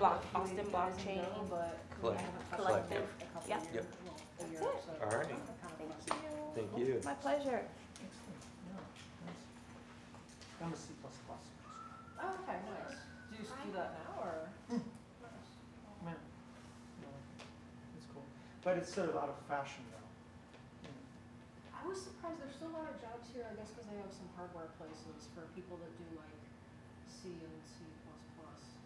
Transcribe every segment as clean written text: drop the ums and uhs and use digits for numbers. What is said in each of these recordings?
Austin blockchain but we Collect- haven't touched collective. it in a couple Yep. of Yep. years, well, a year, That's so. All right. I'm kind of Thank blessed. you. Thank you. My pleasure. Excellent, yeah, nice. I'm a C++. Oh, okay, nice. Do you do that now, or? Nice. Man, it's cool. But it's sort of out of fashion now. I was surprised, there's still a lot of jobs here, I guess, because they have some hardware places for people that do like C and C++.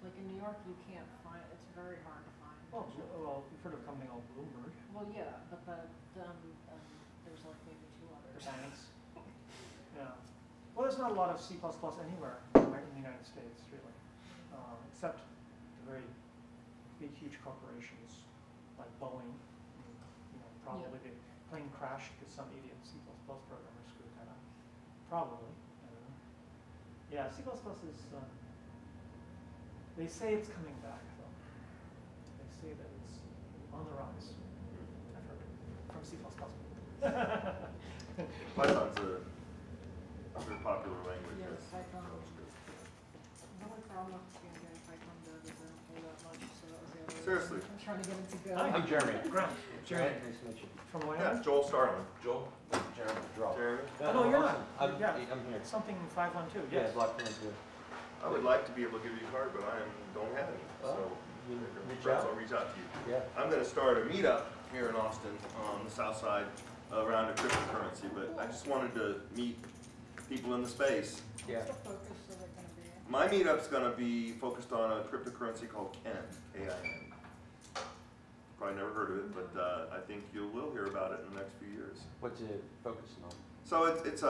Like in New York, you can't find, it's very hard to find. Well, you've heard of a company called Bloomberg, Well, yeah, but there's like maybe two the others. banks. Yeah. Well, there's not a lot of C++ anywhere in the United States, really, except the very big, huge corporations like Boeing. You know, probably the plane crashed because some idiot C++ programmer screwed that up. Probably. I don't know. Yeah, C++ is. They say it's coming back, though. They say that it's on the rise. I've heard from C++. Python's a very popular language. Yes, Yes. Python. JavaScript. The only problem with getting Python dev is they don't pay that much, so that was the other. Seriously? I'm trying to get it to go. Hi. I'm Jeremy. Grant, Jeremy, Nice to meet you. from Yeah, Wyoming? Joel Starlin. Joel? Jeremy. Draw. Jeremy? Oh, no, you're not. I'm, Yeah. I'm here. Something 512, Yeah, yes. block one too. I would like to be able to give you a card, but don't have any. So You reach perhaps out? I'll reach out to you. Yeah. I'm going to start a meetup here in Austin on the south side around a cryptocurrency, but I just wanted to meet people in the space. Yeah. What's the focus of it gonna be? My meetup's going to be focused on a cryptocurrency called KIN, K-I-N. Probably never heard of it, but I think you will hear about it in the next few years. What's it focusing on? So it's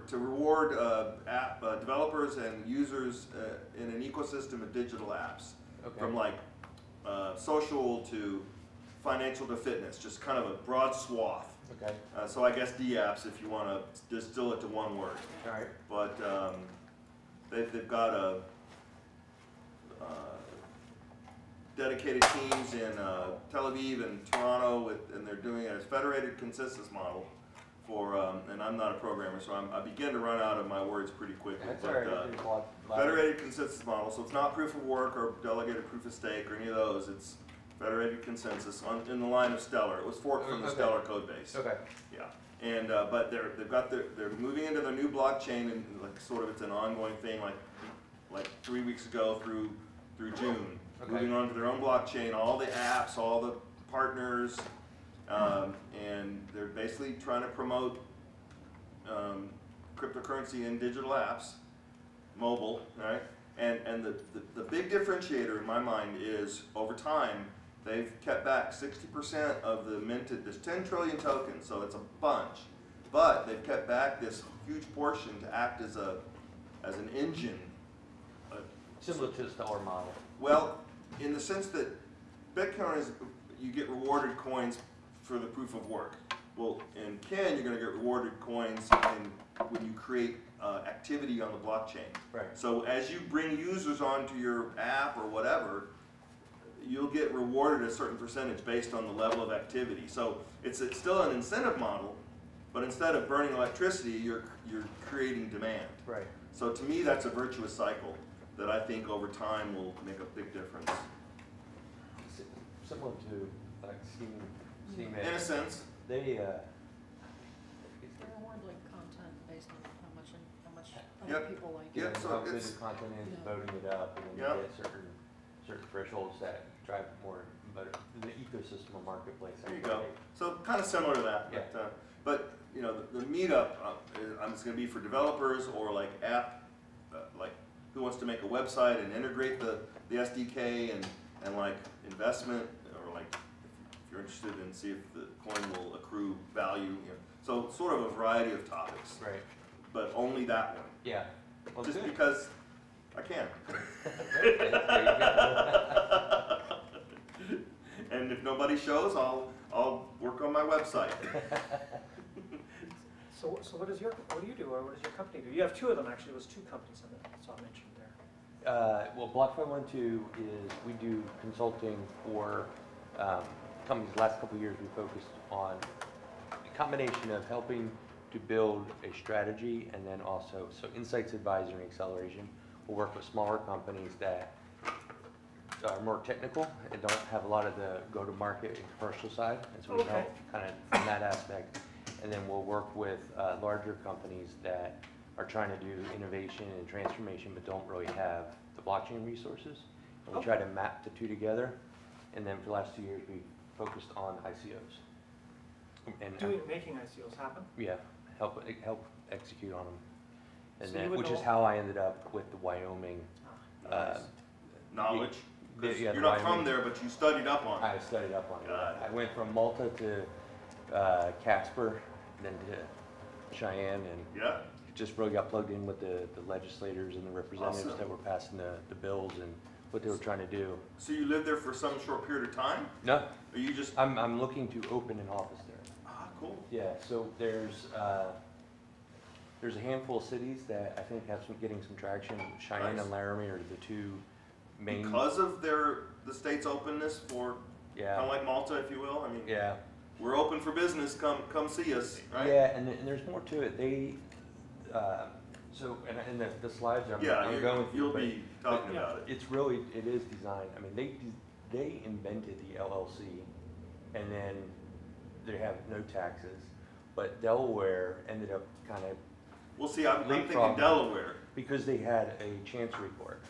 to reward app developers and users in an ecosystem of digital apps, Okay. from like social to financial to fitness, just kind of a broad swath. Okay. So I guess D-apps, if you want to distill it to one word. All right. But they've got a dedicated teams in Tel Aviv and Toronto, and they're doing a federated consensus model for, and I'm not a programmer, so I begin to run out of my words pretty quickly. That's but, all right. There's a lot- federated consensus model, so it's not proof of work or delegated proof of stake or any of those. It's federated consensus in the line of Stellar. It was forked from the Okay. Stellar code base. Okay. Yeah, and but they're moving into their new blockchain, and like sort of it's an ongoing thing, like 3 weeks ago through June. Okay. Moving on to their own blockchain, all the apps, all the partners, and they're basically trying to promote cryptocurrency in digital apps, mobile, right? And the big differentiator in my mind is over time they've kept back 60% of the minted. There's 10 trillion tokens, so it's a bunch, but they've kept back this huge portion to act as an engine. Similar to the Stellar model. Well, in the sense that Bitcoin is, you get rewarded coins for the proof of work. Well, in KIN, you're going to get rewarded coins when you create activity on the blockchain. Right. So as you bring users onto your app or whatever, you'll get rewarded a certain percentage based on the level of activity. So it's still an incentive model, but instead of burning electricity, you're creating demand. Right. So to me, that's a virtuous cycle that I think over time will make a big difference. Similar to like Steam In a Edge. sense, They They reward like content based on how much other Yep. people like Yep. it. so how good it's- the content is, Yeah. voting it up, and then Yep. you get certain thresholds that drive more better the ecosystem of marketplace. there you go. So kind of similar to that, Yeah. but you know, the meetup it's going to be for developers or like app, like who wants to make a website and integrate the SDK and like investment, or like if you're interested in see if the coin will accrue value. You know. So sort of a variety of topics, Right. but only that one, Yeah. Well, just good. because I can. Okay, there you go. And if nobody shows, I'll work on my website. So what do you do, or what does your company do? You have two of them, actually. There was two companies that I saw mentioned there. Well, Block 512 is, we do consulting for companies. The last couple of years we focused on a combination of helping to build a strategy and then also, so insights, advisory, and acceleration. we'll work with smaller companies that are more technical and don't have a lot of the go-to-market and commercial side, and so we Okay. help kind of from that aspect. And then we'll work with larger companies that are trying to do innovation and transformation but don't really have the blockchain resources. And we try to map the two together, and then for the last 2 years, we focused on ICOs. And Making ICOs happen? yeah, help execute on them. And So you then, would which is know- how I ended up with the Wyoming. Nice. Knowledge. 'Cause yeah, the you're not from Wyoming. there, but you studied up on it. I studied up on it. Got it. I went from Malta to Casper, then to Cheyenne, and Yeah. just really got plugged in with the legislators and the representatives Awesome. that were passing the bills and what they were trying to do. So you lived there for some short period of time? No, Or you just, I'm looking to open an office there. cool. Yeah, so there's a handful of cities that I think have getting some traction. Cheyenne Nice. and Laramie are the two main. Because of the state's openness for, kind of Yeah, like Malta, if you will, I mean, yeah. we're open for business, come see us, right? Yeah, and there's more to it. They, so, and the slides, I'm Yeah, going through, you'll but be talking about it. it's really, it is designed, I mean, they invented the LLC, and then they have no taxes, but Delaware ended up kind of, Well, see, I'm thinking Leapfrog. Delaware. because they had a chancery court.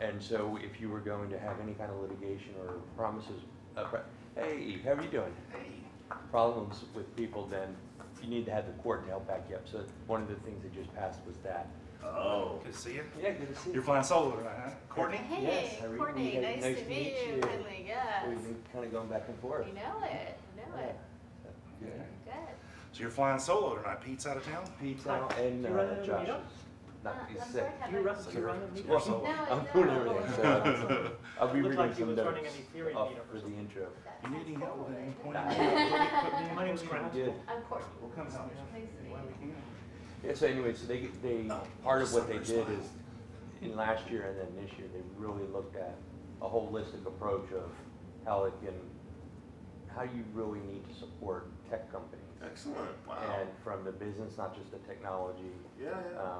And so if you were going to have any kind of litigation or promises, hey, how are you doing? Problems with people, then you need to have the court to help back you up. So one of the things they just passed was that. Oh. Good to see you. Yeah, good to see You're flying solo tonight, huh? Courtney? Yes, Hey, how are you? Courtney, Yeah, nice to meet you. Finley, yes. We've been kind of going back and forth. You know it, you know it. Yeah. Good. So you're flying solo tonight. Pete's out of town? Pete's out and You running a Josh meetup? is not, he's I'm sick. sorry, have Do you I- run, do you run a So meetup? you're solo. No, I I'm doing don't. everything, so I'll be Looked reading like he some was running notes an Ethereum off meetup or for the something. intro. You need any help with any point? Nah. My name's Grant. Good. I'm Courtney. We'll come help. Nice to meet When you. we can. Yeah, so anyway, so they, part of what they did is, in last year and then this year, they really looked at a holistic approach of how it can, how you really need to support tech companies. Excellent, wow. And from the business, not just the technology. Yeah, yeah.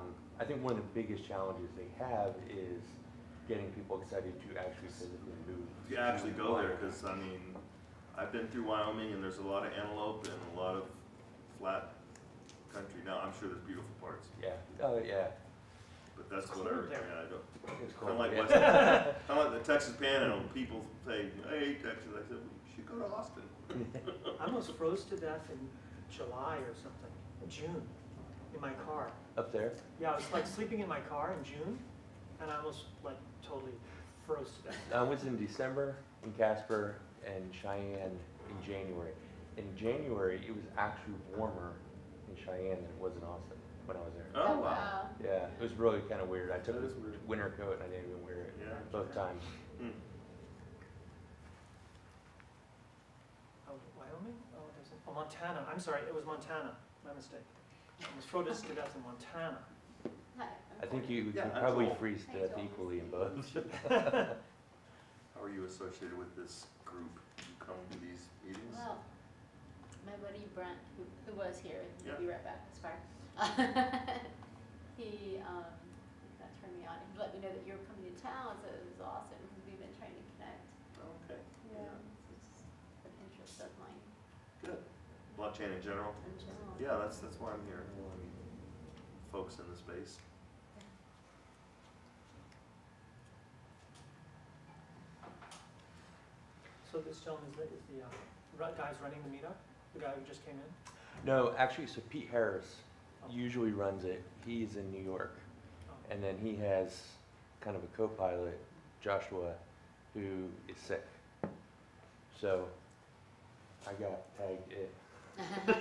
I think one of the biggest challenges they have is getting people excited to actually physically move. If you actually to go there, Wyoming. because I mean, I've been through Wyoming and there's a lot of antelope and a lot of flat country. Now, I'm sure there's beautiful parts, Yeah, oh, yeah, but that's It's what I, cold there. yeah, I don't. it's Kind cool. of like yeah. West, kind of like the Texas Panhandle. People say, "Hey, Texas," I said, "Well, you should go to Austin." I almost froze to death in July or something, in June, in my car. Up there? Yeah, I was like sleeping in my car in June, and I almost like totally froze to death. I was in December in Casper and Cheyenne in January. In January, it was actually warmer in Cheyenne than it was in Austin when I was there. Oh, wow. Yeah, it was really kind of weird. I took That a is weird. winter coat and I didn't even wear it Yeah. both times. Hmm. Oh, Wyoming? Oh, there's oh, Montana. I'm sorry, it was Montana. My mistake. I was frozen to death in Montana. Hi, I think you Yeah, could that's probably all. freeze to death equally in both. How are you associated with this group? You come to these meetings? Well, my buddy Brent, who was here, and he'll Yeah. be right back, it's fine. He kind of turned me on, he let me know that you were coming to town, so it was awesome, because we've been trying to connect. Okay. Yeah. It's just an interest of mine Good. Blockchain in general. in general. Yeah, that's why I'm here. I want to meet folks in the space. So this gentleman is the guy's running the meetup? The guy who just came in? No, actually, so Pete Harris usually runs it. He's in New York. Oh. And then he has kind of a co-pilot, Joshua, who is sick. So I got tagged in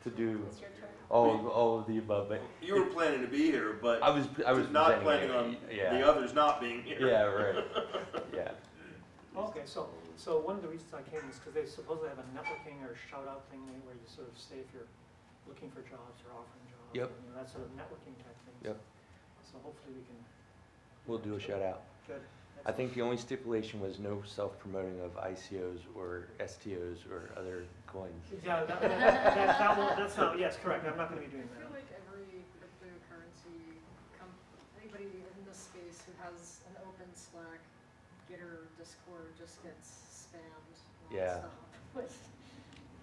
to do It's your turn. all of the above, but You were planning to be here, but I was not presenting planning it. on Yeah. the others not being here. Yeah, right. Yeah. Okay, so one of the reasons I came is because they supposedly have a networking or shout out thing where you sort of say if you're looking for jobs or offering jobs. Yep. You know, that sort of networking type thing. Yep. So hopefully we can. We'll do a shout out. Good. I think the only stipulation was no self-promoting of ICOs or STOs or other coins. Yeah, that's not, yes, correct, I'm not gonna be doing I feel that. like every cryptocurrency anybody in the has an open Slack, Gitter, Discord just gets spammed Yeah. nonstop with,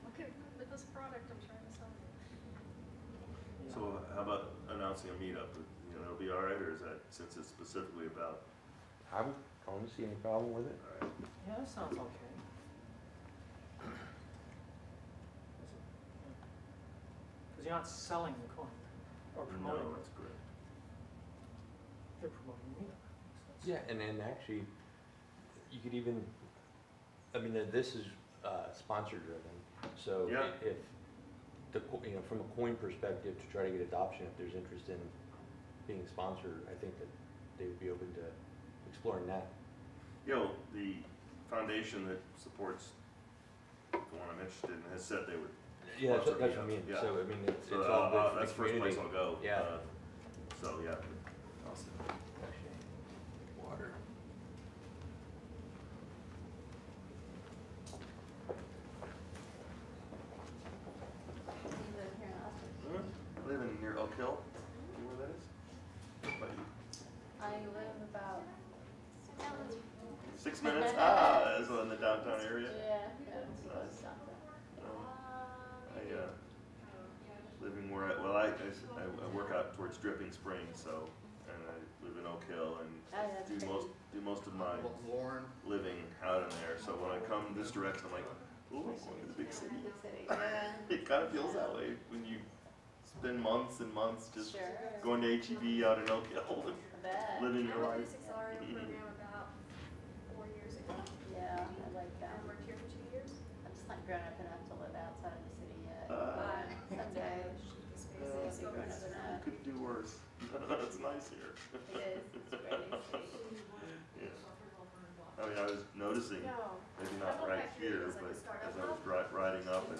look at this product I'm trying to sell you. So how about announcing a meetup? You know, it'll be all right, or is that, since it's specifically about, I don't see any problem with it. all right? Yeah, that sounds okay. Because you're not selling the coin or promoting No, it, that's great. you're promoting the meetup. Yeah, and actually, you could even, I mean, this is sponsor driven, so Yeah. if the, you know, from a coin perspective, to try to get adoption, if there's interest in being sponsored, I think that they would be open to exploring that. You know, the foundation that supports the one I'm interested in has said they would. Yeah, sponsor that's what I meetups. mean, Yeah. so, I mean, it's So all good for that's the the first place community. I'll go. Yeah. So, yeah. Awesome. Water. You live here in Austin? I live in near Oak Hill. You know where that is? What about you? I live about 6 minutes? Ah, that's in the downtown area. Yeah, yeah, it's close Nice. downtown. Living where I work out towards Dripping Springs, so, and I live in Oak Hill and Oh, that's do great. most of my Lauren. living out in there. So when I come this direction, I'm like, ooh, I'm going to the big city. Big city, yeah. It kind of feels that way when you spend months and months just Sure. going to HEB out in Oak Hill and I bet. living your I life. went through this accelerator program about 4 years ago, Yeah, I like that. and worked here for 2 years. I'm just not grown up enough to live outside of the city yet. Uh, Someday. Spaces, I'll be grown up enough. Could do worse. It's nice here. It is, it's great. Yeah. I mean, I was noticing, No. maybe not right here, but as I was riding up and,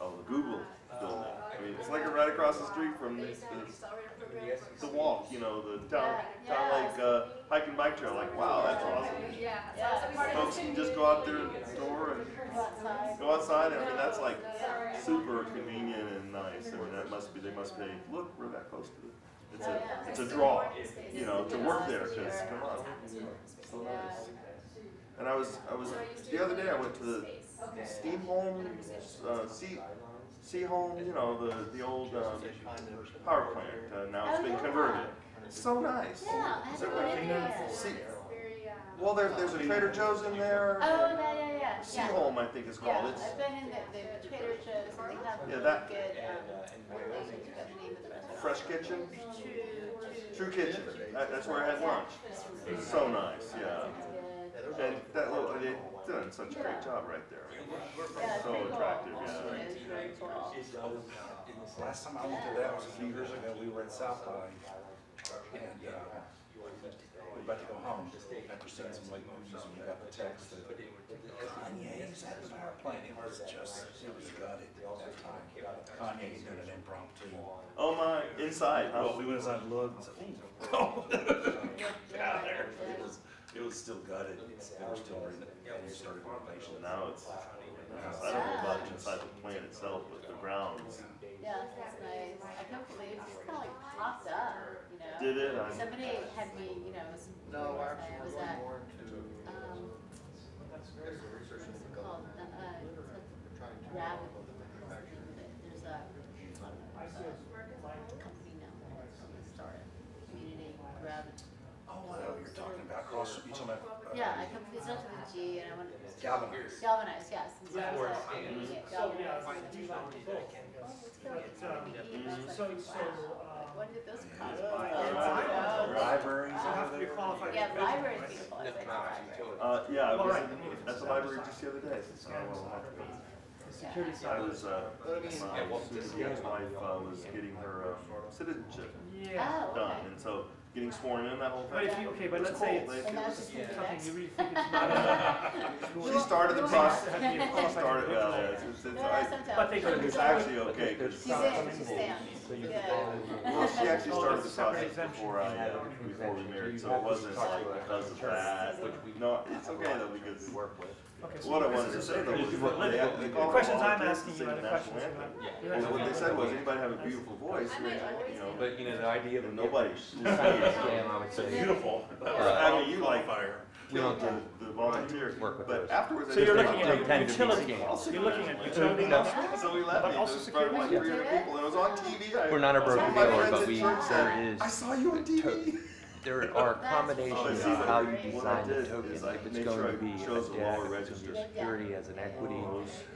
oh, the Google building. I mean, it's like right across the street from They used to have an accelerator program for the walk, you know, the town Yeah. like hike and bike trail. Like, wow, that's awesome. Yeah, so Yeah. I was a part of Folks this can community. just go out there in the store and Go outside. go outside. I mean, that's like super convenient and nice. I mean, that must be, they must pay, look, we're that close to it. Oh, yeah. It's a draw, you know, to work there, cause come on. So Yeah. nice. And I was, the other day I went to the steam home, sea home, you know, the old, power plant, now it's been converted. It's so nice. Yeah, I So, haven't been in there yet. See, Very, well, there's a Trader Joe's in there. Oh, yeah. Seaholm, I think it's called. Yeah, It's, I've been in the Trader Joe's, and they have Yeah, really that- good, I forgot the name of the restaurant. Fresh Kitchen, True True Kitchen. That's where I had lunch. It was so nice, yeah. Good. And that little, they've done such a great job right there. Yeah, it's So pretty cool. attractive, yeah. It is very cool. Last time I went to that was a few years ago. We were in South Valley. And, we were about to go home after seeing some late movies and we got the text that Kanye's at the power plant. It was gutted at that time. Kanye's doing an impromptu. Oh my, inside, huh? Well, we went inside and looked and said, oh, down there. It was still gutted. They were still started renovation. Now it's, I don't know about inside the plant itself, but the grounds. Yeah, that's nice. I can't believe it's kind of like popped up, you know? Did it? Somebody had me, you know, I was at, That's very what's it called? Rabbit. There's a company now that's started, Community Rabbit. Oh, I know what you're talking about. You talking about? Yeah, I come, it starts with a G, and I want to. Galvanized. Galvanized, yes. And so I was Yeah. at So, yeah, Galvanized. it's both. What did those cost? Libraries So have over to be there. qualified. Yeah, the individual, library's right? beautiful. I like the library. Yeah, I Well, was right, the meeting at the itself. library just the other day. So, The security I side. was, my supervisor's wife was getting her citizenship Yeah. Oh, done, okay. and so getting sworn in, that whole But thing. if you, okay, but It was let's say cool. it's And that's They- just something you really think it's not. She started the process. Have to be a She qualified started, individual. But they it's could- actually okay, She's because, in, she's down. well, she actually Oh, started the it's a separate process exemption. before we married, so it wasn't like because of that. No, it's okay though, because We work with. Okay, so What I wanted to say though was, they call the questions I'm volunteers asking to you sing are the the national questions anthem. you Well, what they said was, anybody have a beautiful voice, you know, But, you know, the idea of and a nobody. scam, I would say. Beautiful. I mean, you like Fire. We don't killed the volunteer, work with but those. afterwards. So they you're just looking said, They tend at to be utility, scams. you're looking at utility costs, So we left but me, also in front of like security? 300 people, and it was on TV. We're not a broker some of my dealer, friends but at we, church said, there is, I saw you on TV. there are accommodations Oh, of how you what I design the did token. is I If it's made going sure to I be a chose a debt, lower if it's going to be register. security as an equity,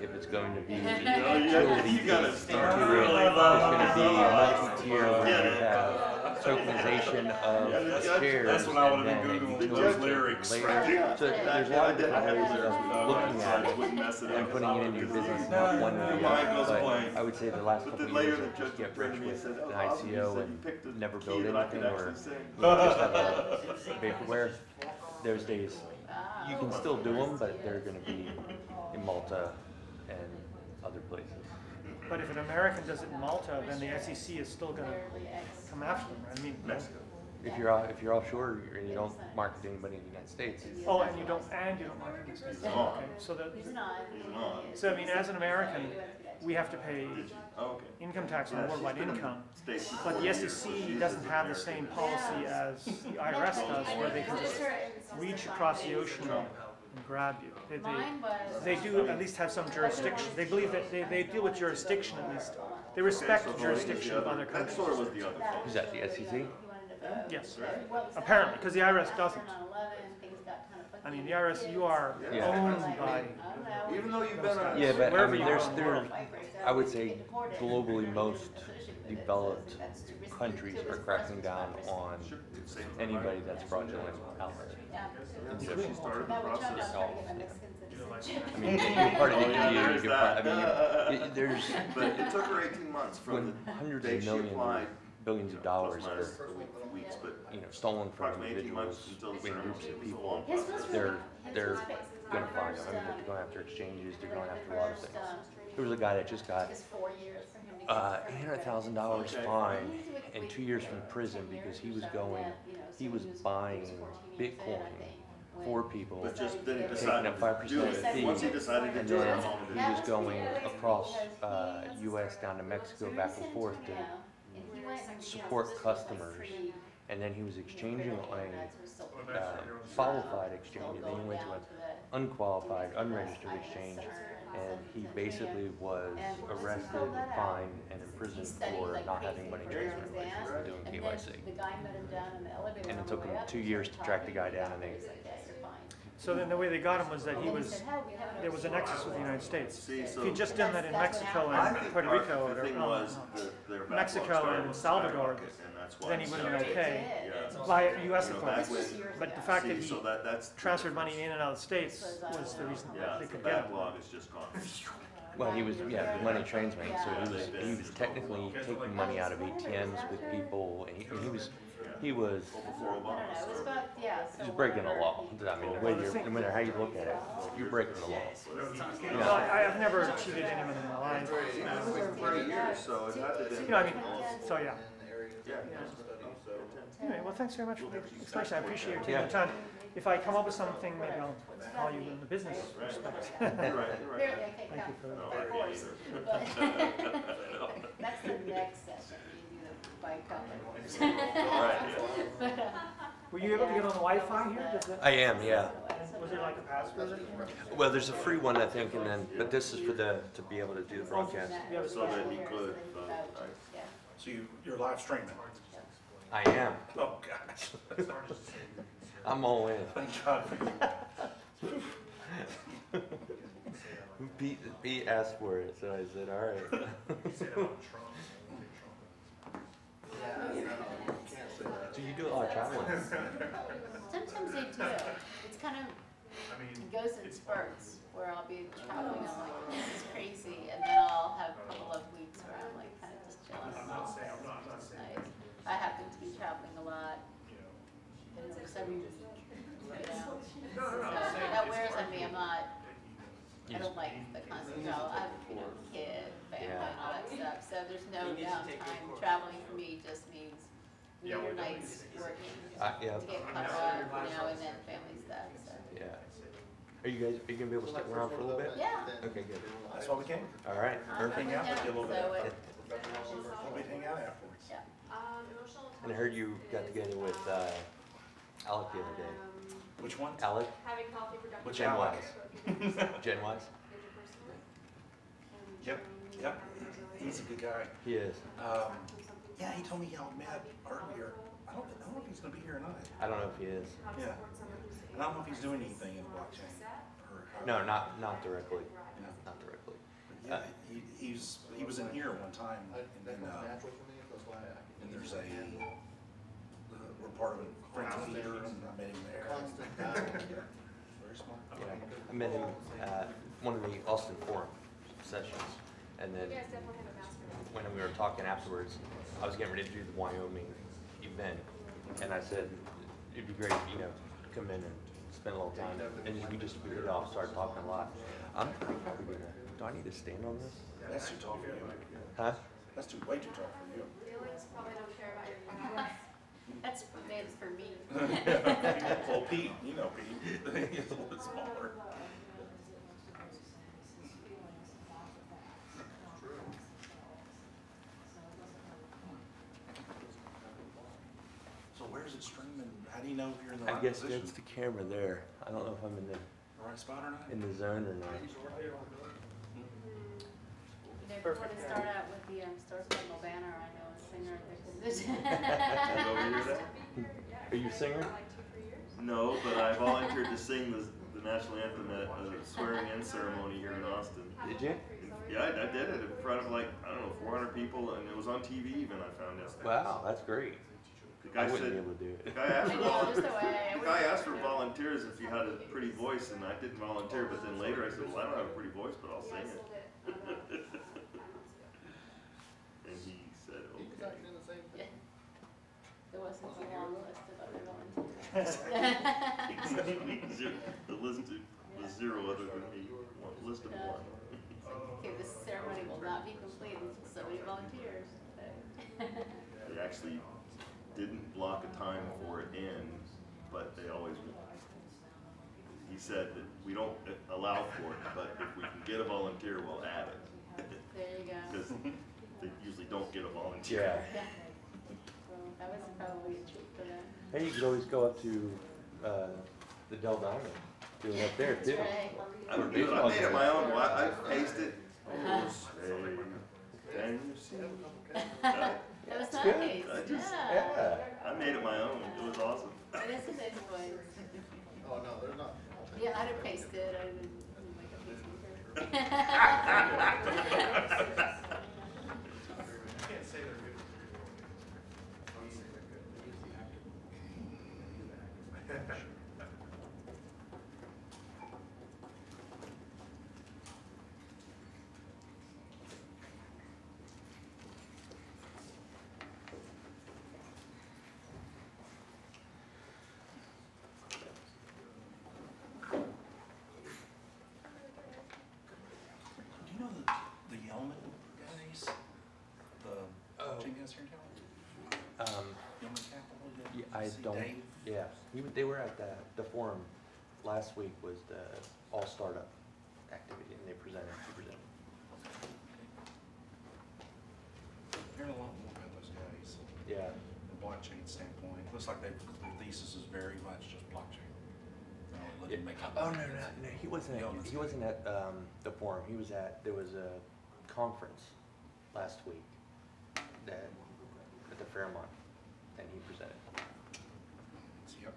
if it's going to be Oh, utility you gotta fees start into it, really it's going to be multi-tier where Get you it. have tokenization of shares That's what I and would've then been a Googling, utility those token lyrics. later. So there's a lot of different ways of looking at it wouldn't mess it up. and putting it into your business, not one or the Mine other. goes But blank. I would say the last But couple then of later years the of judge just get turned rich to me and with said, an oh, Austin, you ICO said and you picked a never key build that I could anything or actually sing. you just have a vaporware. Those days, you can still do them, but they're going to be in Malta and other places. But if an American does it in Malta, then the SEC is still gonna come after them, right? I mean, Mexico. If you're offshore and you don't market to anybody in the United States, oh, and you don't market in the States. Oh. Okay, so that, He's not. He's not. so I mean, as an American, we have to pay Oh, okay. income tax Yeah, on she's worldwide been in income. States for But 4 the years, SEC so she's doesn't an have the American. same policy as the IRS does, where they can just reach across the ocean and grab you. Mine was. They do at least have some jurisdiction. They believe that they deal with jurisdiction at least. They respect So the the jurisdiction of other That countries. sort of was the other thing. who's that, the SEC? Yes, apparently, because the IRS doesn't. I I mean, the IRS, you are Yeah. owned by, Even though you've been on. Yeah, but I Wherever mean, you there's, are. there, I would say globally most developed countries are cracking down on Sure, same. anybody that's fraudulent out there. And so she started the process. I mean, you're part of the EU, There's you're part, I that. mean, there's, But it took her 18 months from when the hundreds day of she millions, applied. billions of Plus dollars minus are, a weeks, but you know, stolen from approximately 18 months individuals until the in groups of ceremony. It was a people, long process. they're gonna find them. I mean, they're going after exchanges, they're going after a lot of things. There was a guy that just got It's 4 years for him to get. $800,000 fine and 2 years from prison because he was buying Bitcoin for people, But just then he taking decided a to 5% do it. fee. Once he decided to And do it, then that's all he he was going across US down to Mexico back and forth to support customers. And then he was exchanging on a qualified exchange, and then he went to an unqualified, unregistered exchange, and he basically was arrested, fined, and imprisoned for not having money transfer license and doing KYC. And it took him 2 years to track the guy down, and they, so then the way they got him was that there was a nexus with the United States. See, If so he'd just done that in Mexico I and think Puerto part- Rico, the or, thing no, was no. their backlog Mexico started and to Salvador, skyrocket, and that's why then he it's would have been so- okay Yeah. by US You know, authorities. that's what- But the fact that See, he so that's the transferred difference. money in and out of the States was the reason Yeah, that they the could get him. backlog is just gone. well, he was, yeah, the money transmitting, so he was technically taking money out of ATMs with people, and he was Before Obama started. just breaking the law. I mean, no matter how you look at it, you're breaking the law. Well, I've never cheated anyone in my life. For 30 years, so it had to be. You know, I mean, so yeah. Yeah. Anyway, well, thanks very much for the explanation. I appreciate you taking Yeah. the time. If I come up with something, maybe I'll call you in the business respect. You're right, you're right. Thank you for that. No, I agree either. That's the next session, you do the bike cover. Right, Were you able to get on the Wi-Fi here? Does it, I am, yeah. was there like a password or anything? Well, there's a free one, I think, and then, but this is for to be able to do the broadcast. You have a So that special- he could, right? So you're live streaming? I am. Oh, gosh. I'm all in. Thank God for you. Pete asked for it, so I said, all right. So you do a lot of traveling? Sometimes they do. It's kind of, it goes in spurts where I'll be traveling, I'm like, this is crazy, and then I'll have a couple of weeks where I'm like kind of just chilling. It's nice. I happen to be traveling a lot. And it's every week, you know. So that wears on me. I don't like the constant travel. I have, kid, family, and all that stuff. So there's no downtime. Traveling for me just means later nights working Yeah. to get caught up, and then family stuff. So. Yeah. Are you gonna be able to stick around for a little bit? Yeah. Okay, good. That's why we came. All right. I'm Hang out with you a little so bit. it- We'd hang out afterwards. Yeah. Emotional And I heard you intelligence got is together with about, Alec the other day. Which one? Alec, having healthy, productive Which Gen Alec? Wise. Gen Wise? Yep, yep. He's a good guy. He is. Yeah, he told me y'all met earlier. I don't know if he's gonna be here or not. I don't know if he is. Yeah. And I don't know if he's doing anything in blockchain or how. No, not directly. Yeah. Not directly. Yeah, he was in here one time and there's we're part of a Friends of Theater and I met him there. Very smart. Yeah. I met him at one of the Austin Forum sessions, and then You guys definitely have a master. when we were talking afterwards, I was getting ready to do the Wyoming event, and I said, it'd be great, come in and spend a little time, and we hit it off, started talking a lot. I'm probably gonna, do I need to stand on this? That's too tall for you. Huh? That's way too tall for you. Feelings probably don't care about your feelings. That's made for me. Well, Pete, you know Pete, he's a little bit smaller. So where's it streaming? How do you know if you're in the I right guess position? that's the camera there. I don't know if I'm in The right spot or not? the zone or not. You know, before they start out with the Star Spangled Banner, I know a singer that Go hear that? Are you a singer? Like 2-3 years. No, but I volunteered to sing the national anthem at a swearing-in ceremony here in Austin. Did you? Yeah, I did it in front of 400 people, and it was on TV even, I found out. Wow, that's great. The I guy wouldn't be said, able to do the it. guy asked I for know, just the way. the guy asked for volunteers if you had a pretty voice, and I didn't volunteer, but then later I said, well, I don't have a pretty voice, but I'll Yeah, I sing it. sold it about 5 months ago. And he said, okay. Yeah. There wasn't a long list of other volunteers. The list was zero other than me, one list of one. Okay, this ceremony will not be complete until so many volunteers. They actually didn't block a time for it in, but they always, he said that we don't allow for it, but if we can get a volunteer, we'll add it. There you go. Because they usually don't get a volunteer. Yeah. Yeah. Well, that was probably a treat for them. Hey, you could always go up to the Del Diamond, do it up there too. That's right. I don't do it, I made it my own, I pasted. Oh, say, can you see? That was It's good. nice. I just- Yeah. I made it my own, it was awesome. It is a nice voice. Oh, no, they're not. Yeah, I'd have pasted it. I didn't make a Do you know the Yeoman guys? The blockchain guys here in town? Yeoman Capital? Yeah, I See don't, Dave? yeah, they were at the forum last week was the all startup activity and he presented. Hearing a lot more about those guys. Yeah, From a blockchain standpoint, looks like their thesis is very much just blockchain. Let him make it. oh, no, he wasn't at the forum, there was a conference last week at the Fairmont and he presented. Yep.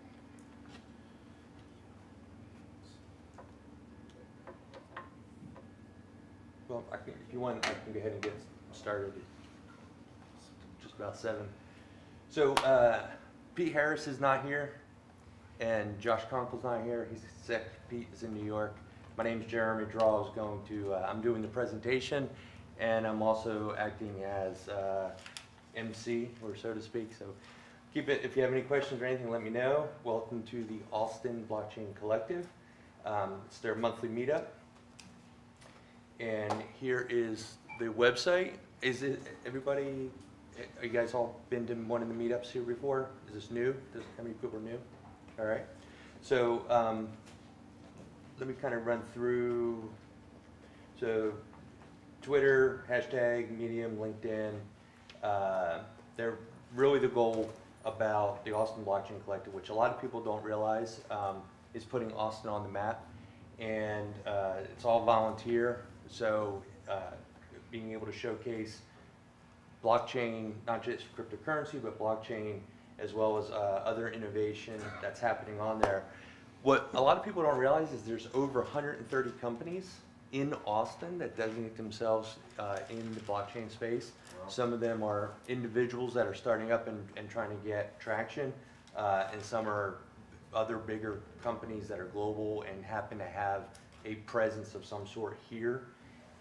Well, if you want, I can go ahead and get started. Just about 7. So Pete Harris is not here, and Josh Conkle's not here. He's sick. Pete is in New York. My name's Jeremy Draw. I'm doing the presentation, and I'm also acting as MC, or so to speak. So keep it. If you have any questions or anything, let me know. Welcome to the Austin Blockchain Collective. It's their monthly meetup. And here is the website. Is it, everybody, are you guys all been to one of the meetups here before? Is this new? How many people are new? All right. So let me kind of run through. So Twitter, hashtag, Medium, LinkedIn, they're really the goal about the Austin Blockchain Collective, which a lot of people don't realize is putting Austin on the map. And it's all volunteer, so being able to showcase blockchain, not just cryptocurrency, but blockchain, as well as other innovation that's happening on there. What a lot of people don't realize is there's over 130 companies in Austin that designate themselves in the blockchain space. Wow. Some of them are individuals that are starting up and trying to get traction, and some are other bigger companies that are global and happen to have a presence of some sort here.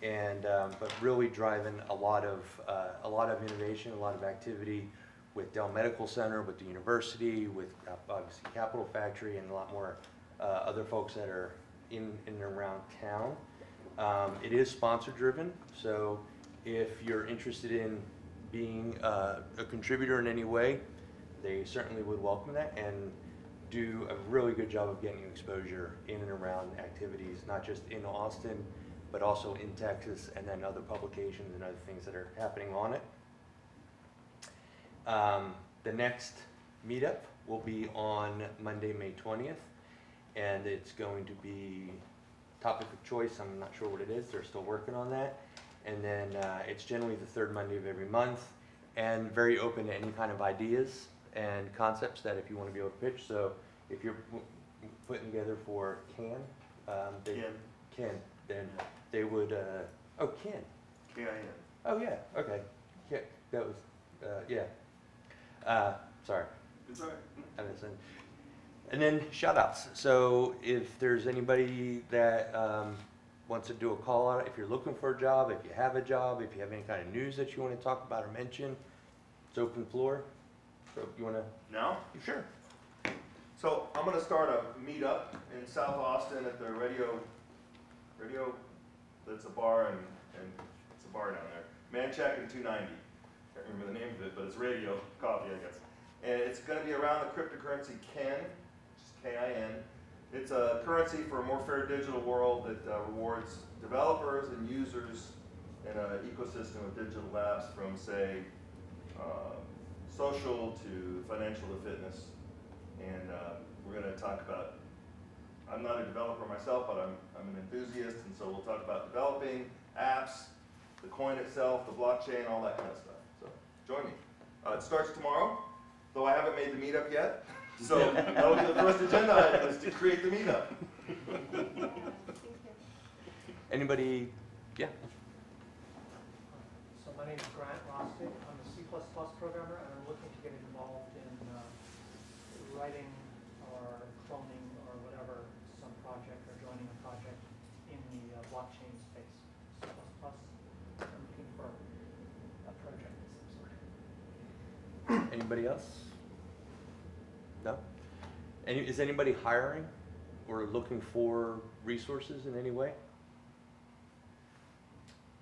And but really driving a lot of innovation, a lot of activity with Dell Medical Center, with the university, with obviously Capital Factory, and a lot more other folks that are in and around town. It is sponsor driven, so if you're interested in being a contributor in any way, they certainly would welcome that and do a really good job of getting you exposure in and around activities, not just in Austin, but also in Texas, and then other publications and other things that are happening on it. The next meetup will be on Monday, May 20th, and it's going to be topic of choice. I'm not sure what it is. They're still working on that. And then it's generally the third Monday of every month, and very open to any kind of ideas and concepts that if you want to be able to pitch. So if you're putting together for Ken, then they would, oh, Ken. K-I-N. Oh, yeah, okay. Yeah, that was, yeah. Sorry. It's all right. I understand. And then shout outs. So if there's anybody that wants to do a call out, if you're looking for a job, if you have a job, if you have any kind of news that you want to talk about or mention, it's open floor. So you want to? Now? Sure. So I'm going to start a meetup in South Austin at the radio, that's a bar and it's a bar down there. Manchac and 290. Can't remember the name of it, but it's radio coffee, I guess. And it's going to be around the cryptocurrency Ken, which is K-I-N. It's a currency for a more fair digital world that rewards developers and users in an ecosystem of digital apps from, say, social to financial to fitness. And we're going to talk about, I'm not a developer myself, but I'm an enthusiast, and so we'll talk about developing apps, the coin itself, the blockchain, all that kind of stuff. So join me. It starts tomorrow, though I haven't made the meetup yet. So that'll be the first agenda item, is to create the meetup. Anybody? Yeah. So my name is Grant Rostig. I'm a C++ programmer, and I'm looking to get involved in writing or cloning or whatever, some project or joining a project in the blockchain space. C++. I'm looking for a project of some sort. Anybody else? No? Is anybody hiring or looking for resources in any way?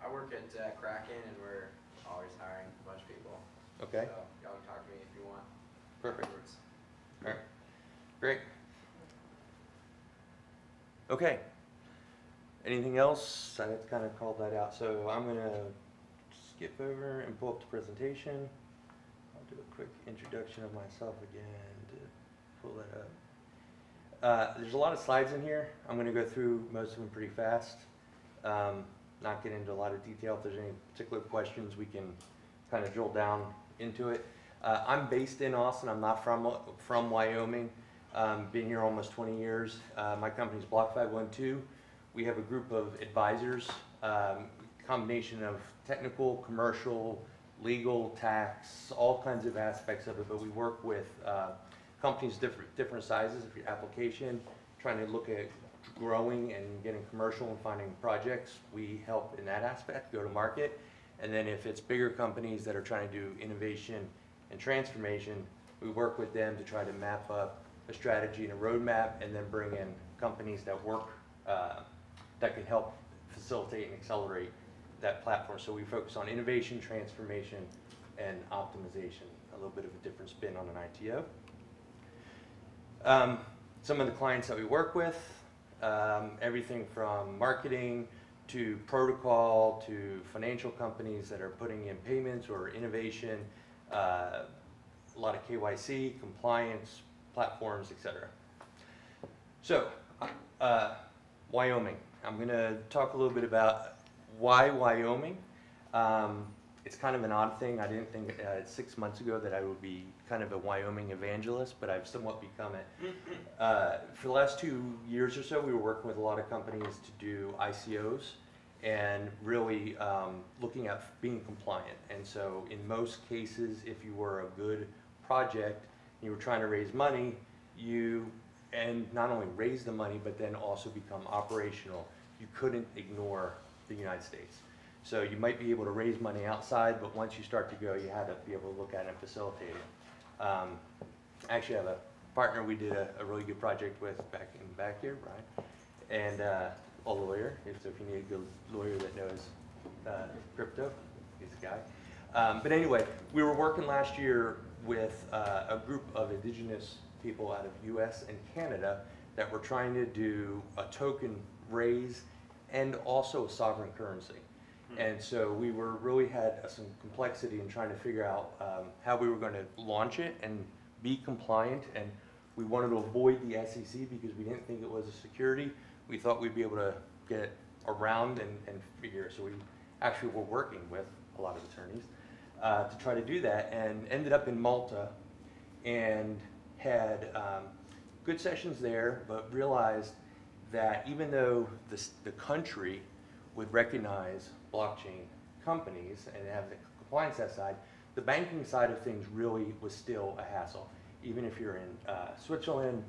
I work at Kraken, and we're always hiring a bunch of people. Okay. So y'all can talk to me if you want. Perfect. Afterwards. All right. Great. Okay. Anything else? I had kind of called that out. So I'm going to skip over and pull up the presentation. I'll do a quick introduction of myself again to pull that up. There's a lot of slides in here. I'm going to go through most of them pretty fast. Not get into a lot of detail. If there's any particular questions, we can kind of drill down into it. I'm based in Austin. I'm not from Wyoming. Been here almost 20 years. My company's Block 512. We have a group of advisors, combination of technical, commercial, legal, tax, all kinds of aspects of it, but we work with companies different sizes. If your application, trying to look at growing and getting commercial and finding projects, we help in that aspect, go to market. And then if it's bigger companies that are trying to do innovation and transformation, we work with them to try to map up a strategy and a roadmap, and then bring in companies that work, that can help facilitate and accelerate that platform. So we focus on innovation, transformation, and optimization, a little bit of a different spin on an ITO. Some of the clients that we work with, everything from marketing to protocol to financial companies that are putting in payments or innovation, a lot of KYC, compliance, platforms, etc. So, Wyoming. I'm going to talk a little bit about why Wyoming. It's kind of an odd thing. I didn't think 6 months ago that I would be kind of a Wyoming evangelist, but I've somewhat become it. For the last 2 years or so, we were working with a lot of companies to do ICOs and really looking at being compliant. And so in most cases, if you were a good project, you were trying to raise money, and not only raise the money, but then also become operational, you couldn't ignore the United States. So you might be able to raise money outside, but once you start to go, you had to be able to look at it and facilitate it. I actually have a partner we did a really good project with back here, Brian, and a lawyer. So if you need a good lawyer that knows crypto, he's the guy. But anyway, we were working last year with a group of indigenous people out of US and Canada that were trying to do a token raise and also a sovereign currency. And so we really had some complexity in trying to figure out how we were going to launch it and be compliant. And we wanted to avoid the SEC because we didn't think it was a security. We thought we'd be able to get it around and figure it. So we actually were working with a lot of attorneys to try to do that, and ended up in Malta and had good sessions there, but realized that even though the country would recognize blockchain companies and have the compliance side, the banking side of things really was still a hassle. Even if you're in Switzerland,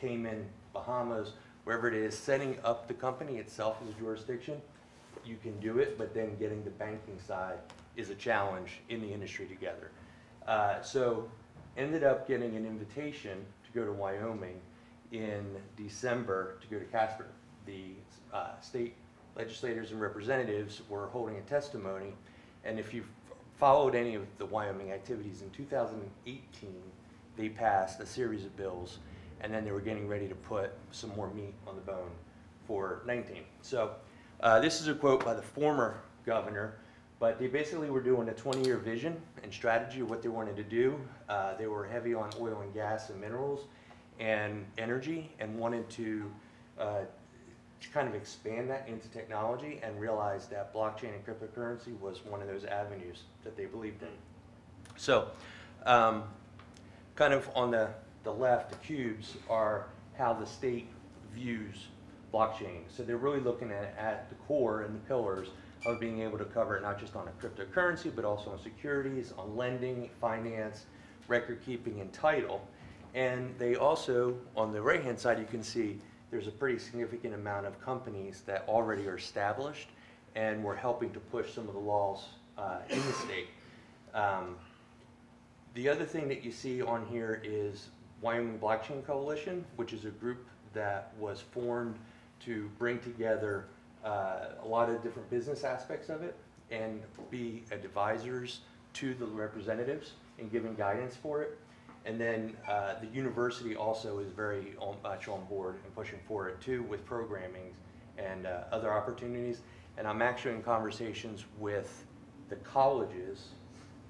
Cayman, Bahamas, wherever it is, setting up the company itself as a jurisdiction, you can do it, but then getting the banking side is a challenge in the industry together. So ended up getting an invitation to go to Wyoming in December to go to Casper. The state legislators and representatives were holding a testimony, and if you've followed any of the Wyoming activities, in 2018 they passed a series of bills, and then they were getting ready to put some more meat on the bone for 19. So this is a quote by the former governor, but they basically were doing a 20-year vision and strategy of what they wanted to do. They were heavy on oil and gas and minerals and energy, and wanted to kind of expand that into technology, and realized that blockchain and cryptocurrency was one of those avenues that they believed in. So kind of on the left, the cubes are how the state views blockchain. So they're really looking at the core and the pillars of being able to cover it not just on a cryptocurrency, but also on securities, on lending, finance, record keeping, and title. And they also, on the right-hand side, you can see there's a pretty significant amount of companies that already are established, and we're helping to push some of the laws in the state. The other thing that you see on here is Wyoming Blockchain Coalition, which is a group that was formed to bring together a lot of different business aspects of it and be advisors to the representatives in giving guidance for it. And then the university also is very much on board and pushing for it too, with programming and other opportunities. And I'm actually in conversations with the colleges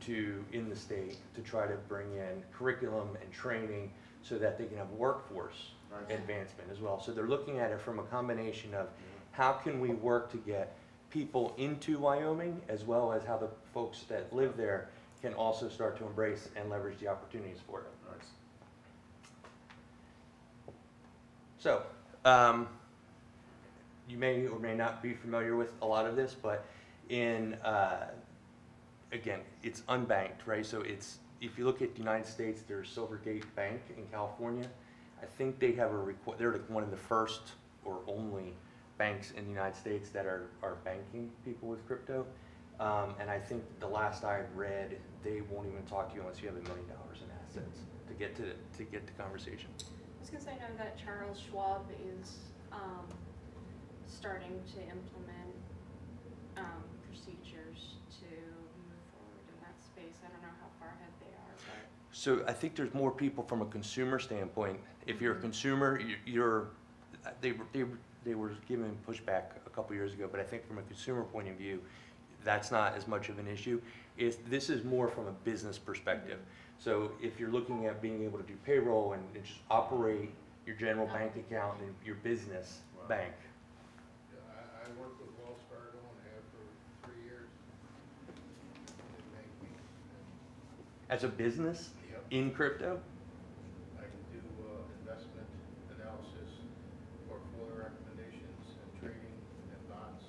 in the state to try to bring in curriculum and training so that they can have workforce advancement as well. So they're looking at it from a combination of how can we work to get people into Wyoming, as well as how the folks that live there can also start to embrace and leverage the opportunities for it. Nice. So, you may or may not be familiar with a lot of this, but again, it's unbanked, right? So if you look at the United States, there's Silvergate Bank in California. I think they have they're like one of the first or only banks in the United States that are banking people with crypto. And I think the last I read, they won't even talk to you unless you have $1 million in assets to get the conversation. I was gonna say, I know that Charles Schwab is starting to implement procedures to move forward in that space. I don't know how far ahead they are, but. So I think there's more people from a consumer standpoint. If you're a consumer, they were given pushback a couple years ago, but I think from a consumer point of view, that's not as much of an issue. This is more from a business perspective. So if you're looking at being able to do payroll and just operate your general bank account and your business bank. Yeah, I worked with Wells Fargo and have for 3 years in banking. As a business Yep. in crypto? I can do investment analysis, portfolio recommendations, and trading and bots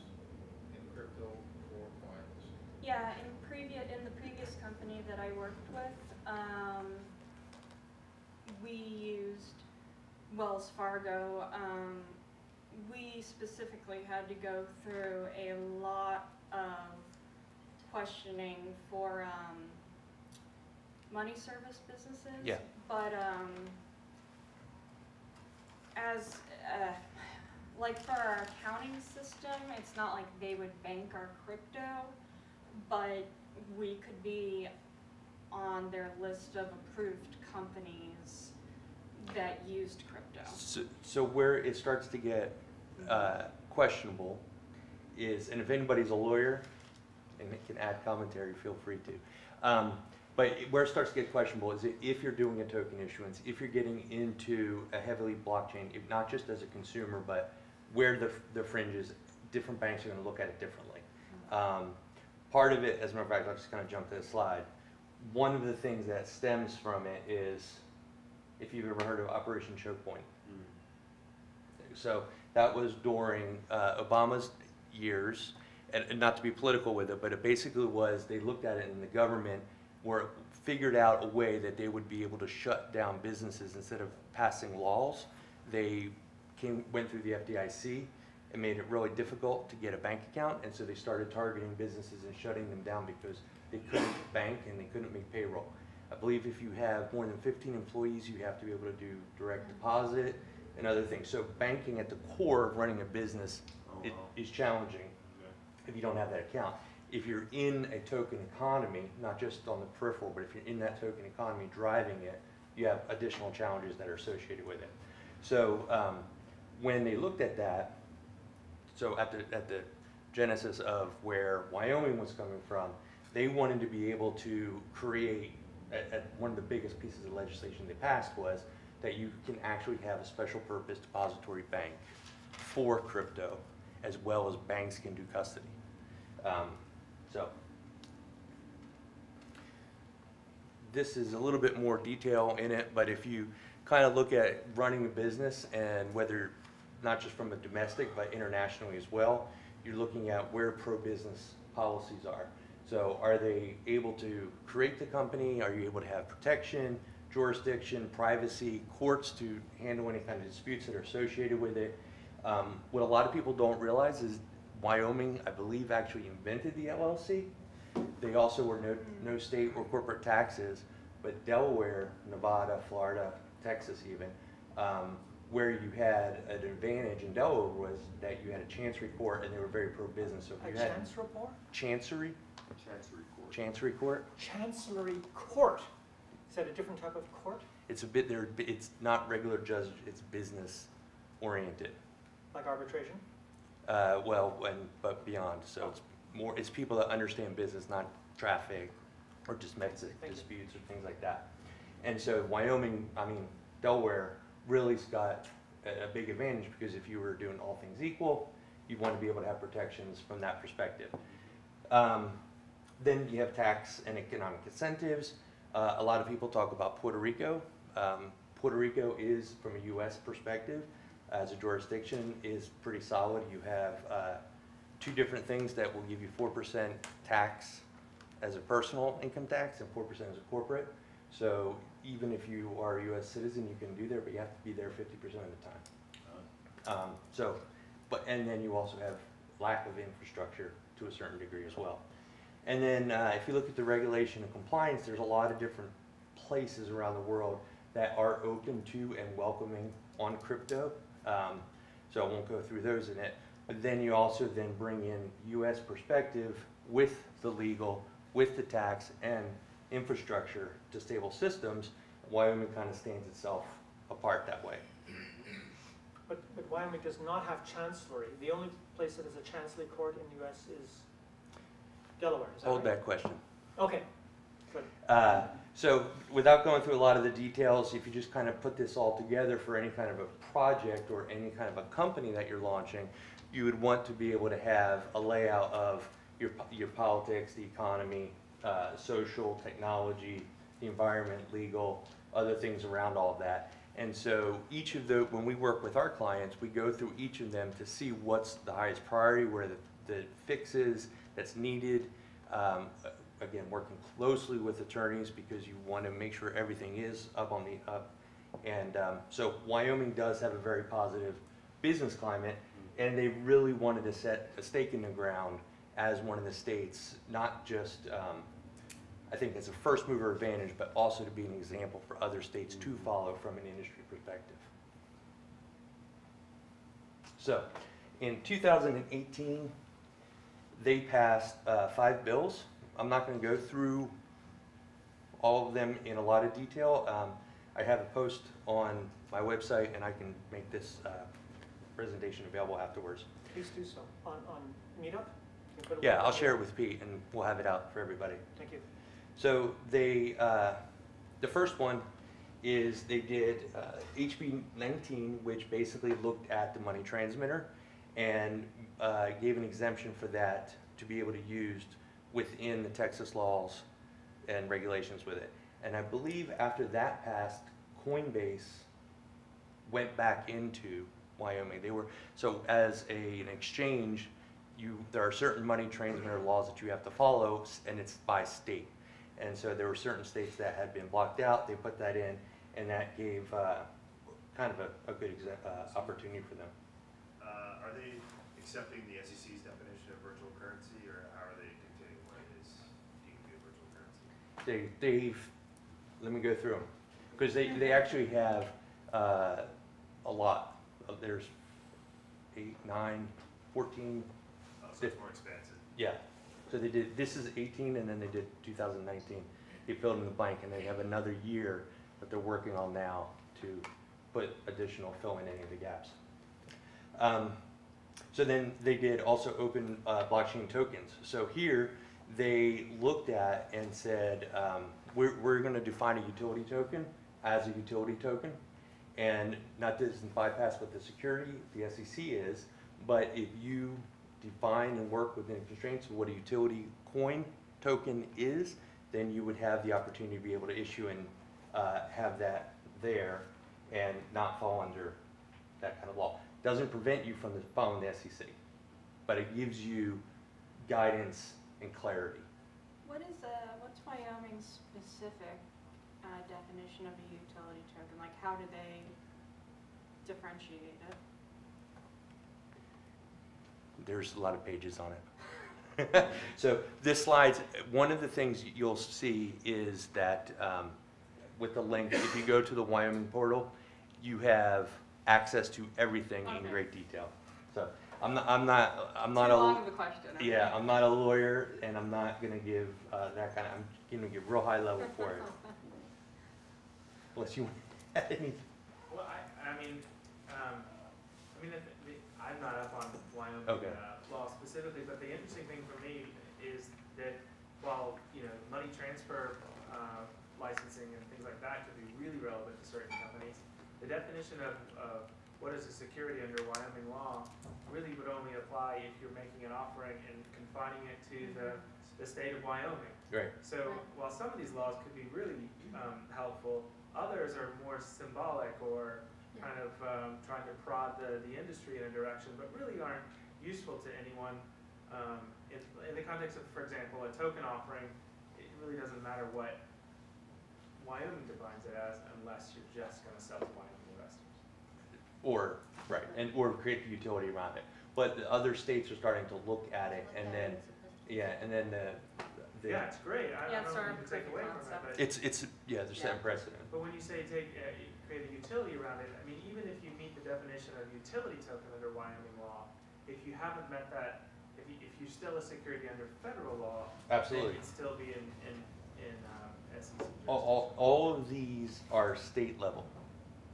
in crypto for clients. Yeah, in the previous company that I worked with, we used Wells Fargo. We specifically had to go through a lot of questioning for money service businesses. Yeah. But as like for our accounting system, it's not like they would bank our crypto, but we could be on their list of approved companies that used crypto. So where it starts to get questionable is, and if anybody's a lawyer and can add commentary, feel free to. But where it starts to get questionable is if you're doing a token issuance, if you're getting into a heavily blockchain, if not just as a consumer, but where the fringe is, different banks are going to look at it differently. Part of it, as a matter of fact, I'll just kind of jump to the slide. One of the things that stems from it is, if you've ever heard of Operation Choke Point. So that was during Obama's years, and not to be political with it, but it basically was, they looked at it and the government figured out a way that they would be able to shut down businesses instead of passing laws. They went through the FDIC and made it really difficult to get a bank account, and so they started targeting businesses and shutting them down because they couldn't bank and they couldn't make payroll. I believe if you have more than 15 employees, you have to be able to do direct deposit and other things. So banking at the core of running a business is challenging if you don't have that account. If you're in a token economy, not just on the peripheral, but if you're in that token economy driving it, you have additional challenges that are associated with it. So when they looked at that, so at the genesis of where Wyoming was coming from, they wanted to be able to create, one of the biggest pieces of legislation they passed was that you can actually have a special purpose depository bank for crypto, as well as banks can do custody. So this is a little bit more detail in it, but if you kind of look at running a business and whether, not just from a domestic, but internationally as well, you're looking at where pro-business policies are. So are they able to create the company? Are you able to have protection, jurisdiction, privacy, courts to handle any kind of disputes that are associated with it? What a lot of people don't realize is Wyoming, I believe, actually invented the LLC. They also were no state or corporate taxes, but Delaware, Nevada, Florida, Texas even, where you had an advantage in Delaware was that you had a chancery court and they were very pro-business. So if you had Chancery Court? Chancery Court. Chancery Court. Chancery Court. Is that a different type of court? It's a bit there. It's not regular judge. It's business oriented. Like arbitration? But beyond. So it's more. It's people that understand business, not traffic or domestic disputes or things like that. And so Wyoming, Delaware really's got a big advantage because if you were doing all things equal, you want to be able to have protections from that perspective. Then you have tax and economic incentives. A lot of people talk about Puerto Rico. Puerto Rico is, from a U.S. perspective, as a jurisdiction, is pretty solid. You have two different things that will give you 4% tax as a personal income tax and 4% as a corporate. So even if you are a U.S. citizen, you can do there, but you have to be there 50% of the time. And then you also have lack of infrastructure to a certain degree as well. And then if you look at the regulation and compliance, there's a lot of different places around the world that are open to and welcoming on crypto. So I won't go through those in it. But then you also then bring in U.S. perspective with the legal, with the tax and infrastructure to stable systems. Wyoming kind of stands itself apart that way. But Wyoming does not have chancellery. The only place that has a chancellery court in the US is Delaware, is that Hold right? that question. Okay, good. So without going through a lot of the details, if you just kind of put this all together for any kind of a project or any kind of a company that you're launching, you would want to be able to have a layout of your politics, the economy, social, technology, the environment, legal, other things around all of that. And so each of the, when we work with our clients, we go through each of them to see what's the highest priority, where the fix is that's needed. Again, working closely with attorneys because you want to make sure everything is up on the up. And so Wyoming does have a very positive business climate, and they really wanted to set a stake in the ground as one of the states, not just, I think as a first mover advantage, but also to be an example for other states to follow from an industry perspective. So in 2018, they passed 5 bills. I'm not going to go through all of them in a lot of detail. I have a post on my website, and I can make this presentation available afterwards. Please do so. On Meetup? You can put a Yeah, link I'll up share here. it with Pete, and we'll have it out for everybody. Thank you. So they, the first one is they did HB 19, which basically looked at the money transmitter and gave an exemption for that to be able to be used within the Texas laws and regulations with it. And I believe after that passed, Coinbase went back into Wyoming. They were, so as an exchange, there are certain money transmitter laws that you have to follow, and it's by state. And so there were certain states that had been blocked out. They put that in, and that gave kind of a good opportunity for them. Are they accepting the SEC's definition of virtual currency, or how are they dictating what is deemed to be a virtual currency? Let me go through them, because they actually have a lot. There's 8, 9, 14. Oh, so it's more expansive. Yeah. So they did, this is 18, and then they did 2019. They filled in the blank, and they have another year that they're working on now to put additional, fill in any of the gaps. So then they did also open blockchain tokens. So here they looked at and said, we're going to define a utility token as a utility token, and not this is bypass what the security, the SEC is, but if you define and work within constraints of what a utility coin token is, then you would have the opportunity to be able to issue and have that there and not fall under that kind of law. Doesn't prevent you from following the SEC, but it gives you guidance and clarity. What's Wyoming's specific definition of a utility token? Like, how do they differentiate it? There's a lot of pages on it. So this slide's, one of the things you'll see is that with the link, if you go to the Wyoming portal, you have access to everything in great detail. So I'm not Too long of a question. Okay. Yeah, I'm not a lawyer, and I'm not going to give that kind of. I'm going to give real high level for it. Unless you have any. Well, I'm not up on Wyoming Okay. Law specifically, but the interesting thing for me is that while money transfer licensing and things like that could be really relevant to certain companies, the definition of what is a security under Wyoming law really would only apply if you're making an offering and confining it to the state of Wyoming. Right. So while some of these laws could be really helpful, others are more symbolic or kind of trying to prod the industry in a direction, but really aren't useful to anyone. In the context of, for example, a token offering, it really doesn't matter what Wyoming defines it as unless you're just going to sell to Wyoming investors. Or or create the utility around it. But the other states are starting to look at it, and then Yeah, it's great. I Yeah, don't it's know sort if you of can take proof away of from it, but it's they're setting precedent. But when you say create a utility around it, I mean, even if you meet the definition of utility token under Wyoming law, if you haven't met that, if you're still a security under federal law, Absolutely. then you'd still be in SEC. All of these are state level,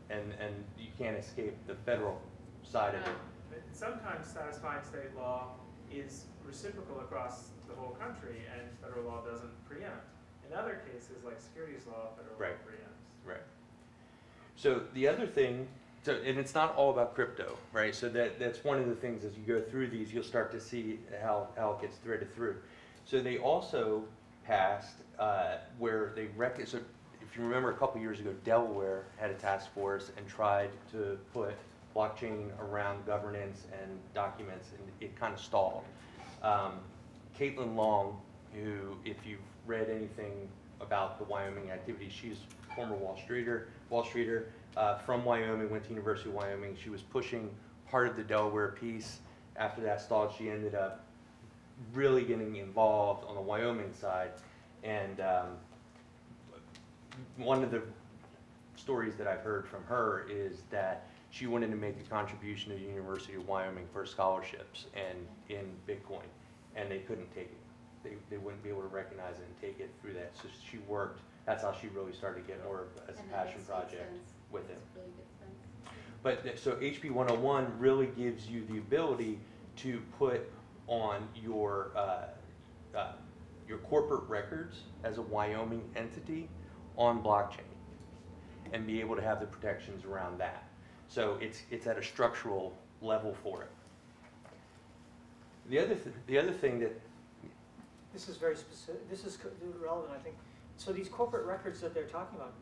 and you can't escape the federal side of it. But sometimes satisfying state law is reciprocal across the whole country and federal law doesn't preempt. In other cases, like securities law, federal law Right. preempts. Right. So the other thing, and it's not all about crypto, right? So that's one of the things as you go through these, you'll start to see how it gets threaded through. So they also passed where they so if you remember a couple years ago, Delaware had a task force and tried to put blockchain around governance and documents, and it kind of stalled. Caitlin Long, who, if you've read anything about the Wyoming activity, she's a former Wall Streeter, from Wyoming, went to University of Wyoming. She was pushing part of the Delaware piece. After that stalled, she ended up really getting involved on the Wyoming side. And one of the stories that I've heard from her is that she wanted to make a contribution to the University of Wyoming for scholarships and in Bitcoin, and they couldn't take it. They wouldn't be able to recognize it and take it through that. So she worked, that's how she really started to get more as a And passion makes project sense. with it. Makes really good sense. But so HB 101 really gives you the ability to put on your corporate records as a Wyoming entity on blockchain and be able to have the protections around that. So it's at a structural level for it. The other thing that This is very specific, this is relevant, I think. So these corporate records that they're talking about,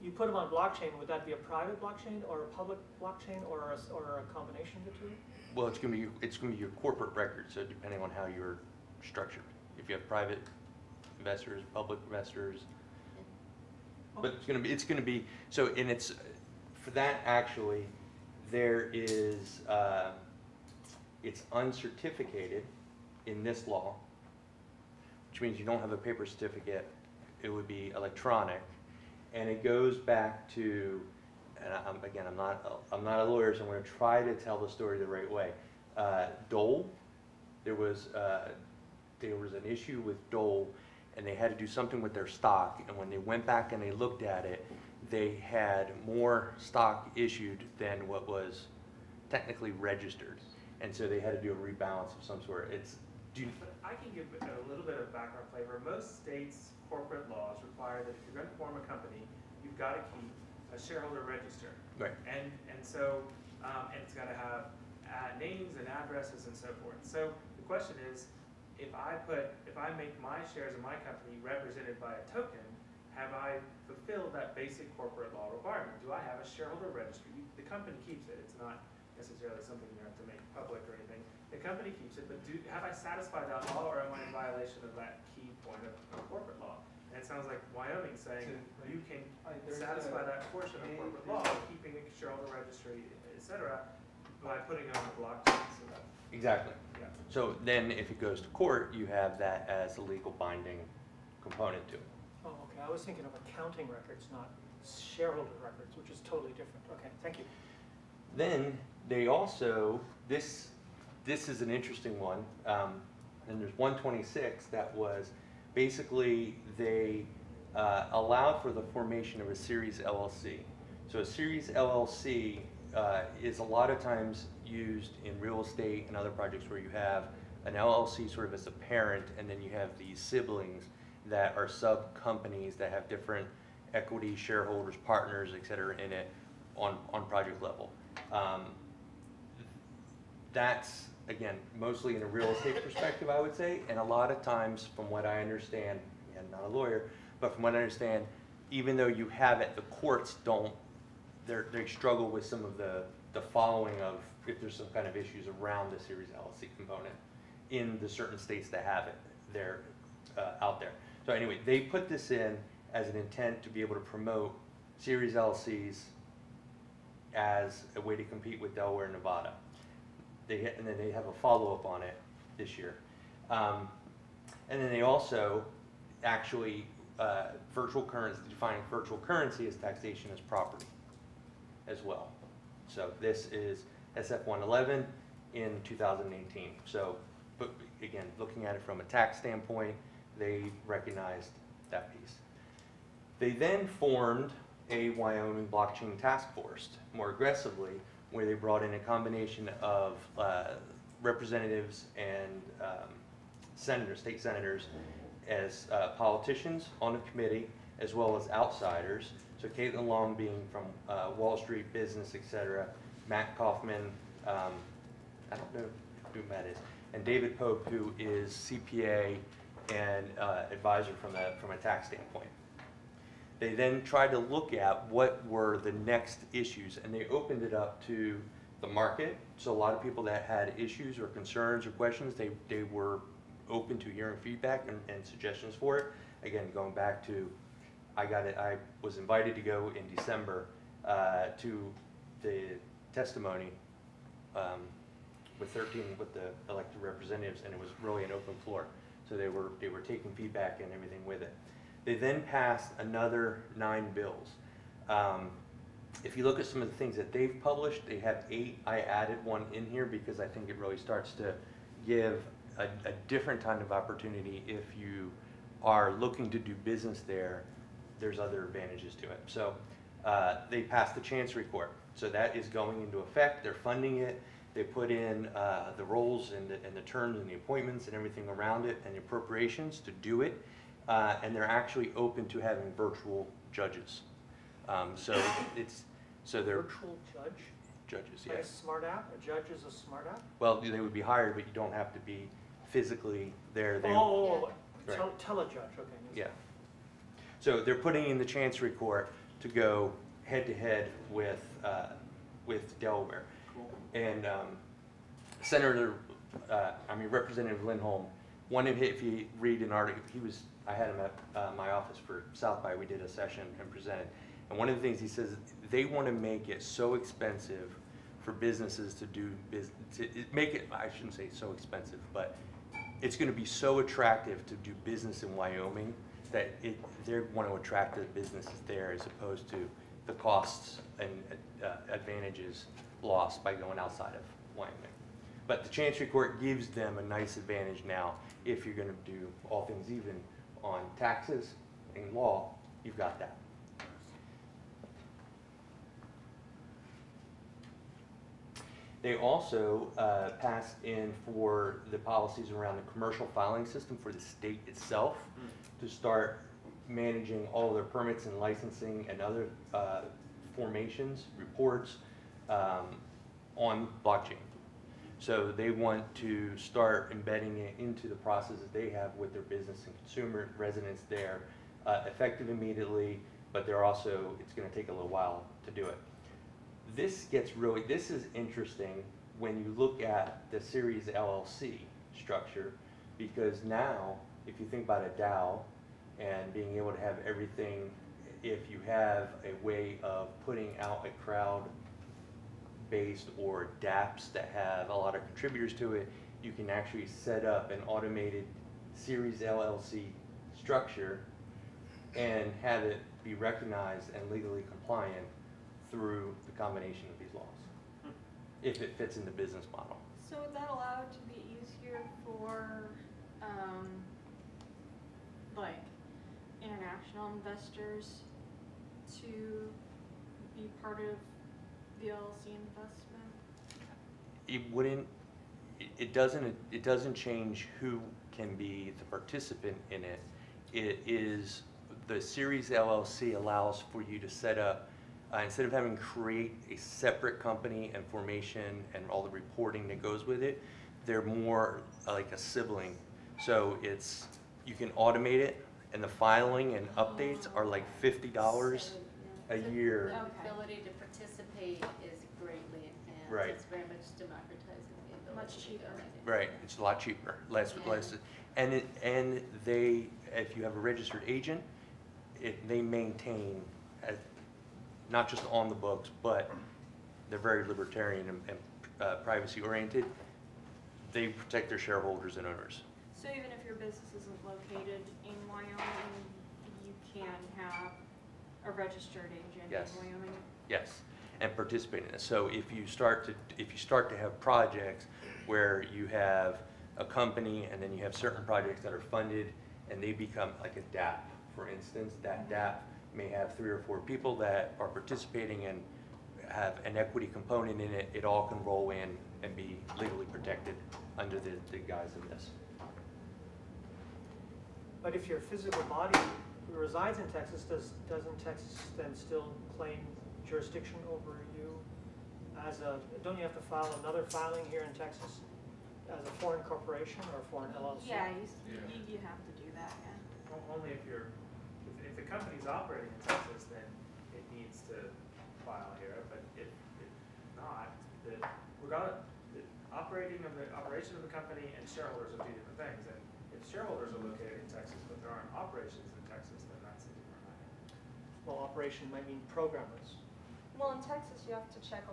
you put them on blockchain, would that be a private blockchain or a public blockchain or a combination of the two? well, it's gonna be your corporate record. So depending on how you're structured, if you have private investors, public investors, but it's gonna be so. And it's for that actually, there is it's uncertificated in this law, which means you don't have a paper certificate. It would be electronic, and it goes back to. And I'm not a lawyer, so I'm going to try to tell the story the right way. Dole, there was an issue with Dole, and they had to do something with their stock. And when they went back and they looked at it, they had more stock issued than what was technically registered, and so they had to do a rebalance of some sort. But I can give a little bit of background flavor. Most states' corporate laws require that if you're going to form a company, you've got to keep a shareholder register. Right. And so, and it's got to have names and addresses and so forth. So the question is, if I make my shares in my company represented by a token, have I fulfilled that basic corporate law requirement? Do I have a shareholder registry? The company keeps it. It's not necessarily something you have to make public or anything. The company keeps it, but have I satisfied that law, or am I in violation of that key point of corporate law? And it sounds like Wyoming's saying you can satisfy that portion of corporate law, keeping a shareholder registry, et cetera, by putting it on the blockchain. So that, Exactly. yeah. So then if it goes to court, you have that as a legal binding component to it. Oh, okay, I was thinking of accounting records, not shareholder records, which is totally different. Okay, thank you. Then they also, this is an interesting one, and there's 126 that was, basically they allowed for the formation of a Series LLC. So a Series LLC is a lot of times used in real estate and other projects where you have an LLC sort of as a parent, and then you have these siblings that are sub-companies that have different equity, shareholders, partners, et cetera, in it on project level. That's, again, mostly in a real estate perspective, I would say, and a lot of times, from what I understand, again, not a lawyer, but from what I understand, even though you have it, the courts don't, they struggle with some of the following of if there's some kind of issues around the Series LLC component in the certain states that have it, they're out there. So anyway, they put this in as an intent to be able to promote Series LLCs as a way to compete with Delaware and Nevada. And then they have a follow-up on it this year. And then they also actually, virtual currency, defining virtual currency as taxation as property as well. So this is SF 111 in 2018. So, but again, looking at it from a tax standpoint, they recognized that piece. They then formed a Wyoming blockchain task force more aggressively, where they brought in a combination of representatives and senators, state senators, as politicians on the committee, as well as outsiders. So Caitlin Long being from Wall Street business, etc. Matt Kaufman, I don't know who Matt is, and David Pope, who is CPA and advisor from a tax standpoint. They then tried to look at what were the next issues, and they opened it up to the market. So a lot of people that had issues or concerns or questions, they were open to hearing feedback and suggestions for it. Again, going back to, I was invited to go in December to the testimony with the elected representatives, and it was really an open floor. So they were taking feedback and everything with it. They then passed another 9 bills. If you look at some of the things that they've published, they have 8. I added one in here because I think it really starts to give a different kind of opportunity. If you are looking to do business there, there's other advantages to it. So they passed the Chancery Court. So that is going into effect. They're funding it. They put in the roles and the terms and the appointments and everything around it and the appropriations to do it. And they're actually open to having virtual judges. So they're Virtual judge? judges, Like a yes. smart app? A judge is a smart app? Well, they would be hired, but you don't have to be physically there. Oh, Right. telejudge, okay. Yeah. So they're putting in the Chancery Court to go head to head with Delaware. Cool. And Representative Lindholm, if you read an article, I had him at my office for South by, we did a session and presented. And one of the things he says, they want to make it so expensive for businesses to do business, I shouldn't say so expensive, but it's going to be so attractive to do business in Wyoming that they want to attract the businesses there as opposed to the costs and advantages lost by going outside of Wyoming. But the Chancery Court gives them a nice advantage now if you're going to do all things even on taxes and law, you've got that. They also passed in for the policies around the commercial filing system for the state itself to start managing all of their permits and licensing and other formations, reports on blockchain. So they want to start embedding it into the processes they have with their business and consumer residents there, effective immediately, but it's going to take a little while to do it. This is interesting when you look at the Series LLC structure, because now, if you think about a DAO and being able to have everything, if you have a way of putting out a crowd-based or dApps that have a lot of contributors to it, you can actually set up an automated Series LLC structure and have it be recognized and legally compliant through the combination of these laws, if it fits in the business model. So would that allow it to be easier for, like, international investors to be part of the LLC investment? It wouldn't, it doesn't change who can be the participant in it. It is, the Series LLC allows for you to set up, instead of having to create a separate company and formation and all the reporting that goes with it, they're more like a sibling. So you can automate it, and the filing and updates are like $50 a year. The ability to participate is greatly enhanced. Right. It's very much democratizing the ability. Much cheaper. Right, it's a lot cheaper, less, and they, if you have a registered agent, they maintain, not just on the books, but they're very libertarian and privacy oriented. They protect their shareholders and owners. So even if your business isn't located in Wyoming, you can have a registered agent Yes. in Wyoming? Yes, and participate in it. So if you start to have projects where you have a company and then you have certain projects that are funded and they become like a dApp, for instance, that dApp may have 3 or 4 people that are participating and have an equity component in it, it all can roll in and be legally protected under the guise of this. But if your physical body resides in Texas, doesn't Texas then still claim jurisdiction over you as a, don't you have to file another filing here in Texas as a foreign corporation or a foreign LLC? Yeah, you have to do that, yeah. Only if if the company's operating in Texas, then it needs to file here, but if not, the operation of the company and shareholders are two different things, and if shareholders are located in Texas, but there aren't operations in Texas, then that's a different matter. Well, operation might mean programmers. Well, in Texas, you have to check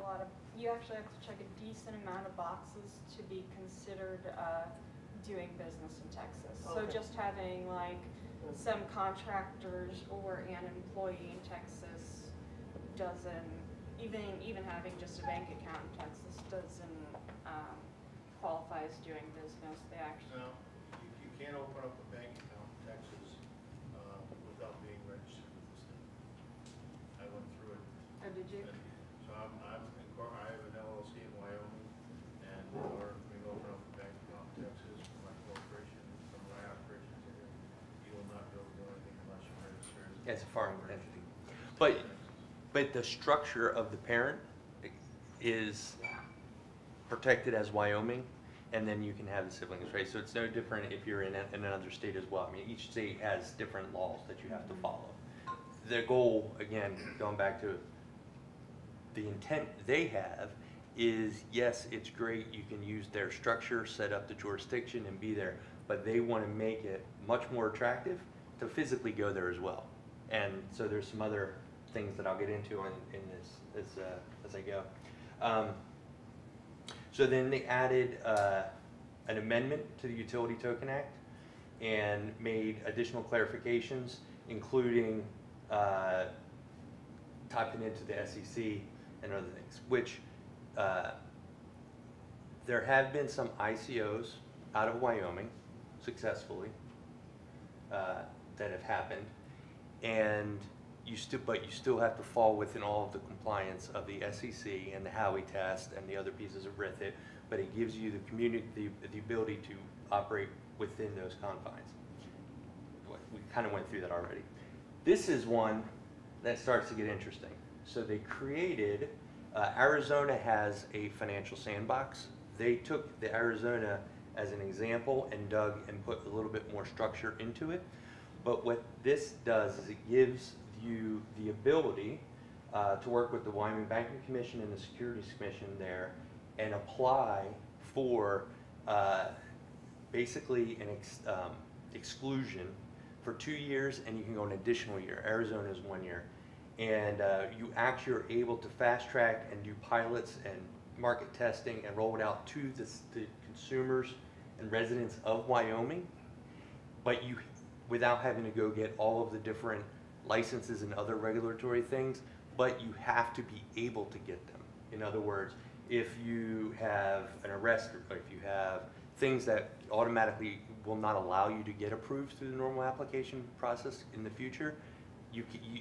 you actually have to check a decent amount of boxes to be considered doing business in Texas. So Okay. just having like some contractors or an employee in Texas doesn't, even having just a bank account in Texas doesn't qualify as doing business. They actually, No, you can't open up a bank account in Texas without being registered with the state. I went through it. or did you? And so I have an LLC in Wyoming, and in order for me to open up a bank account in Texas for my corporation, for my operations here, you will not be able to do anything unless you're registered As a foreign entity. But the structure of the parent is protected as Wyoming, and then you can have the siblings, right? So it's no different if you're in another state as well. I mean, each state has different laws that you have to follow. The goal, again, going back to the intent they have, is yes, it's great, you can use their structure, set up the jurisdiction and be there, but they want to make it much more attractive to physically go there as well. And so there's some other things that I'll get into in this as I go. So then they added an amendment to the Utility Token Act and made additional clarifications, including typing into the SEC and other things, which there have been some ICOs out of Wyoming successfully that have happened, and you still have to fall within all of the compliance of the SEC and the Howey test and the other pieces of RITHIT, but it gives you the community the ability to operate within those confines. We kind of went through that already. This is one that starts to get interesting. So they created, Arizona has a financial sandbox. They took the Arizona as an example and dug and put a little bit more structure into it. But what this does is it gives you the ability to work with the Wyoming Banking Commission and the Securities Commission there and apply for basically an exclusion for 2 years, and you can go an additional year. Arizona is 1 year. And you actually are able to fast track and do pilots and market testing and roll it out to the consumers and residents of Wyoming, but without having to go get all of the different licenses and other regulatory things, but you have to be able to get them. In other words, if you have an arrest or if you have things that automatically will not allow you to get approved through the normal application process in the future,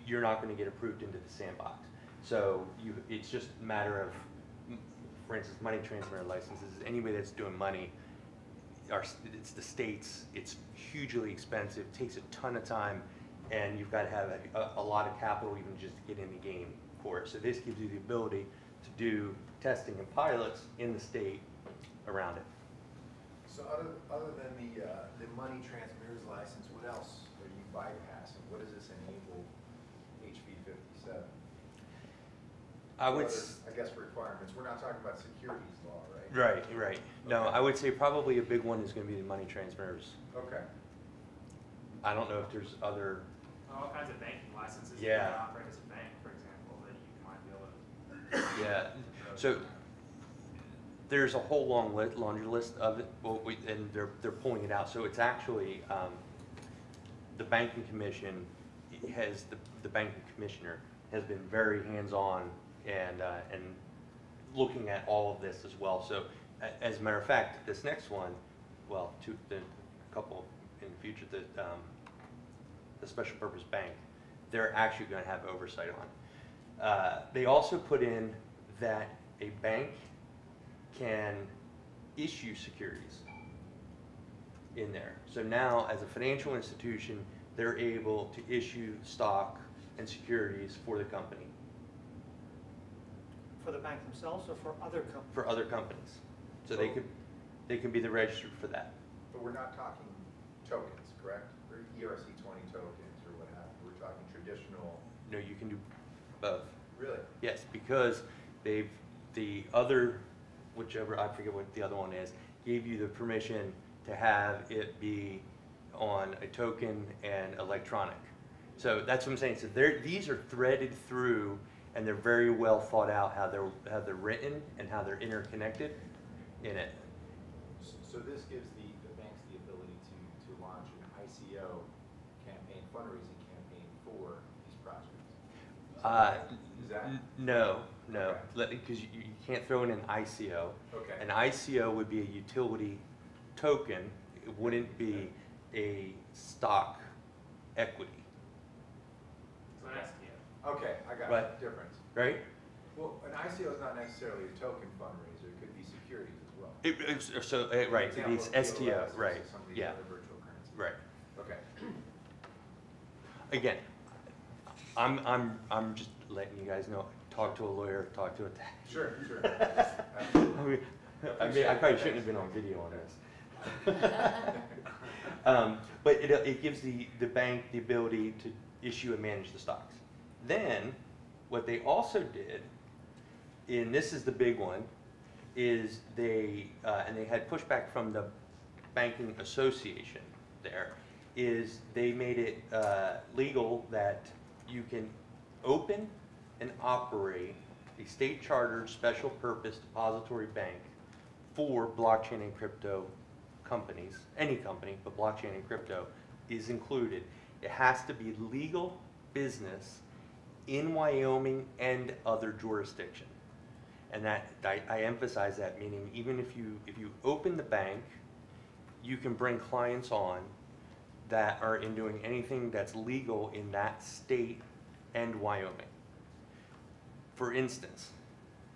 you're not going to get approved into the sandbox. So it's just a matter of, for instance, money transmitter licenses. Anybody that's doing money, it's the states, it's hugely expensive, takes a ton of time, and you've got to have a lot of capital even just to get in the game for it. So this gives you the ability to do testing and pilots in the state around it. So other than the money transmitters license, what else are you bypassing? What does this enable HB 57? I guess requirements. We're not talking about securities law, right? Right. No, Okay. I would say probably a big one is going to be the money transmitters. Okay. I don't know if there's other. All kinds of banking licenses. Yeah. You can operate as a bank, for example, that you might be able to. Yeah. So there's a whole laundry list of it, and they're pulling it out. So it's actually the banking commission has the banking commissioner has been very hands-on and looking at all of this as well. So as a matter of fact, this next one, well, a couple in the future, the special purpose bank, they're actually going to have oversight on. They also put in that a bank can issue securities in there. So now, as a financial institution, they're able to issue stock and securities for the company, For the bank themselves or for other companies? for other companies. So they can be the registered for that. But we're not talking tokens, correct? Or ERC-20 tokens or what have you. We're talking traditional. No, you can do both. Really? Yes, because the other, whichever, I forget what the other one is, gave you the permission to have it be on a token and electronic. So that's what I'm saying. So these are threaded through, and they're very well thought out how they're written and how they're interconnected in it. So this gives the banks the ability to launch an ICO campaign, fundraising campaign for these projects. Is that? No, Okay. because you can't throw in an ICO. Okay. An ICO would be a utility token. It wouldn't be a stock equity, So an STO. Okay, I got Right. it. Difference. right? Well, an ICO is not necessarily a token fundraiser. It could be securities as well. Right, Example it's of POS STO, versus right, some of these yeah, other virtual currencies. right. Okay. Again, I'm just letting you guys know, talk to a lawyer, talk to a tax. Sure, sure. I mean, I probably shouldn't have been on video on this. But it gives the bank the ability to issue and manage the stocks. Then, what they also did, and this is the big one, is and they had pushback from the banking association there, is they made it legal that you can open and operate a state chartered special purpose depository bank for blockchain and crypto companies, any company, but blockchain and crypto is included. It has to be legal business in Wyoming and other jurisdiction. And that, I emphasize that, meaning even if you open the bank, you can bring clients on that are in doing anything that's legal in that state and Wyoming. For instance,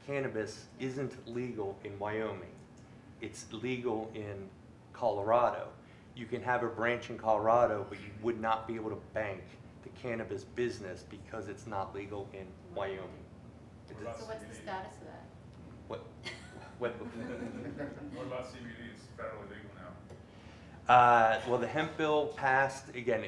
cannabis isn't legal in Wyoming. It's legal in Colorado. You can have a branch in Colorado, but you would not be able to bank the cannabis business because it's not legal in Wyoming. So what's the status of that? What? What about CBD? It's federally legal now. Well, the hemp bill passed. Again,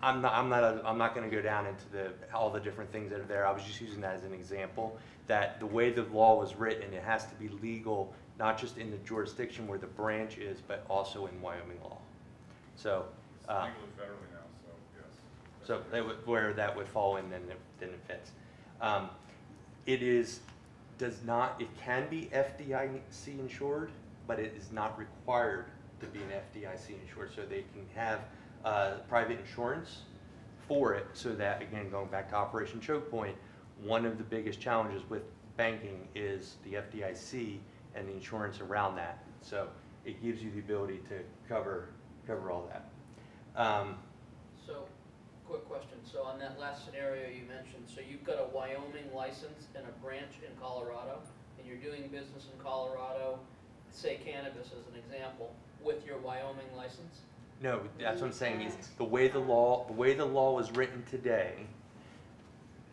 I'm not going to go down into all the different things that are there. I was just using that as an example. That the way the law was written, it has to be legal, not just in the jurisdiction where the branch is, but also in Wyoming law. So. It's legally federally now, so yes. So where that would fall in, then it fits. It can be FDIC insured, but it is not required to be an FDIC insured. So they can have private insurance for it, so that, again, going back to Operation Choke Point, one of the biggest challenges with banking is the FDIC and the insurance around that. So it gives you the ability to cover all that. So, quick question. So on that last scenario you mentioned, so you've got a Wyoming license and a branch in Colorado, and you're doing business in Colorado, say cannabis as an example, with your Wyoming license? No, that's what I'm saying, is the way the law is written today,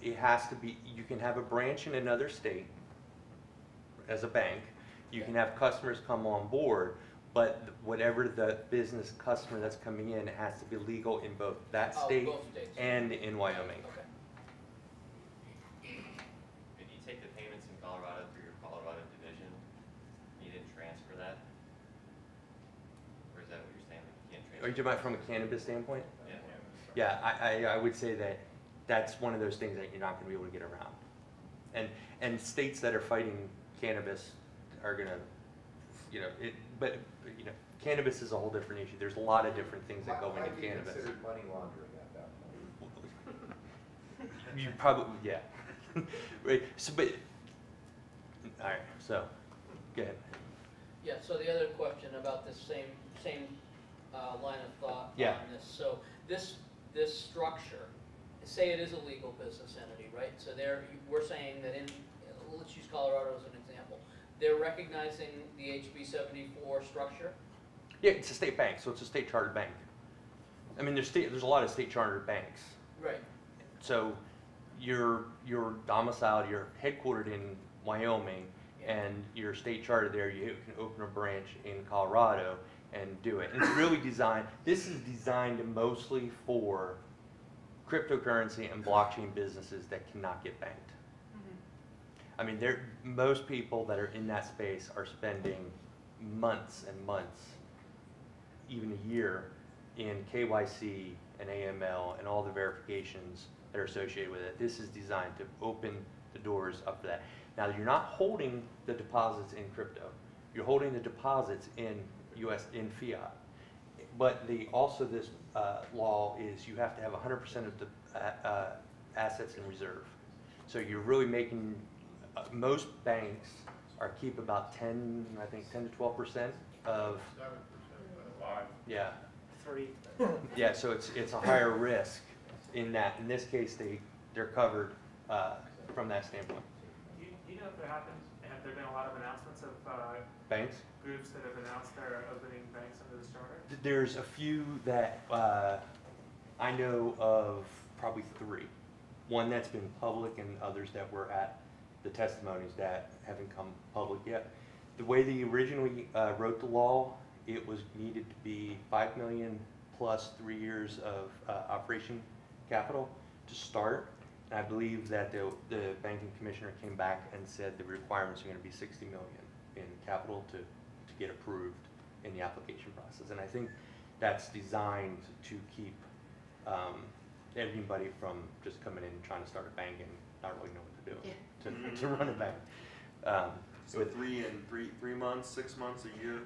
it has to be, you can have a branch in another state as a bank, you can have customers come on board, but whatever the business customer that's coming in, it has to be legal in both that state both states. and in Wyoming. Okay. If you take the payments in Colorado through your Colorado division, you didn't transfer that? Or is that what you're saying, that you can't transfer? Are you talking about from a cannabis standpoint? Yeah. Yeah, I would say that that's one of those things that you're not going to be able to get around. And states that are fighting cannabis are going to, but cannabis is a whole different issue. There's a lot of different things that go into cannabis. Might be considered money laundering at that point. You probably, yeah. Right, so, but, all right, so, go ahead. Yeah, so the other question about this same line of thought Yeah. on this. So this structure, say it is a legal business entity, right? So we're saying that let's use Colorado as an example. They're recognizing the HB 74 structure. Yeah, it's a state bank, so it's a state chartered bank. I mean, there's a lot of state chartered banks. Right. So you're domiciled, you're headquartered in Wyoming, and you're state chartered there. You can open a branch in Colorado and do it. And it's really designed. This is designed mostly for cryptocurrency and blockchain businesses that cannot get banked. I mean, most people that are in that space are spending months and months, even a year, in KYC and AML and all the verifications that are associated with it. This is designed to open the doors up for that. Now, you're not holding the deposits in crypto. You're holding the deposits in in fiat. But also this law is you have to have 100% of the assets in reserve. So you're really making, most banks keep about 10 to 12% of, 5. yeah. 3. Yeah, so it's a higher risk in that. In this case, they're covered from that standpoint. Do you know if have there been a lot of announcements of Banks? groups that have announced they're opening banks under this charter? There's a few that I know of, probably 3. One that's been public and others that were at the testimonies that haven't come public yet. The way they originally wrote the law, it was needed to be $5 million plus 3 years of operation capital to start. And I believe that the banking commissioner came back and said the requirements are going to be $60 million in capital to get approved in the application process. And I think that's designed to keep everybody from just coming in and trying to start a bank and not really know what to do to run a bank. So 3 months, 6 months, a year?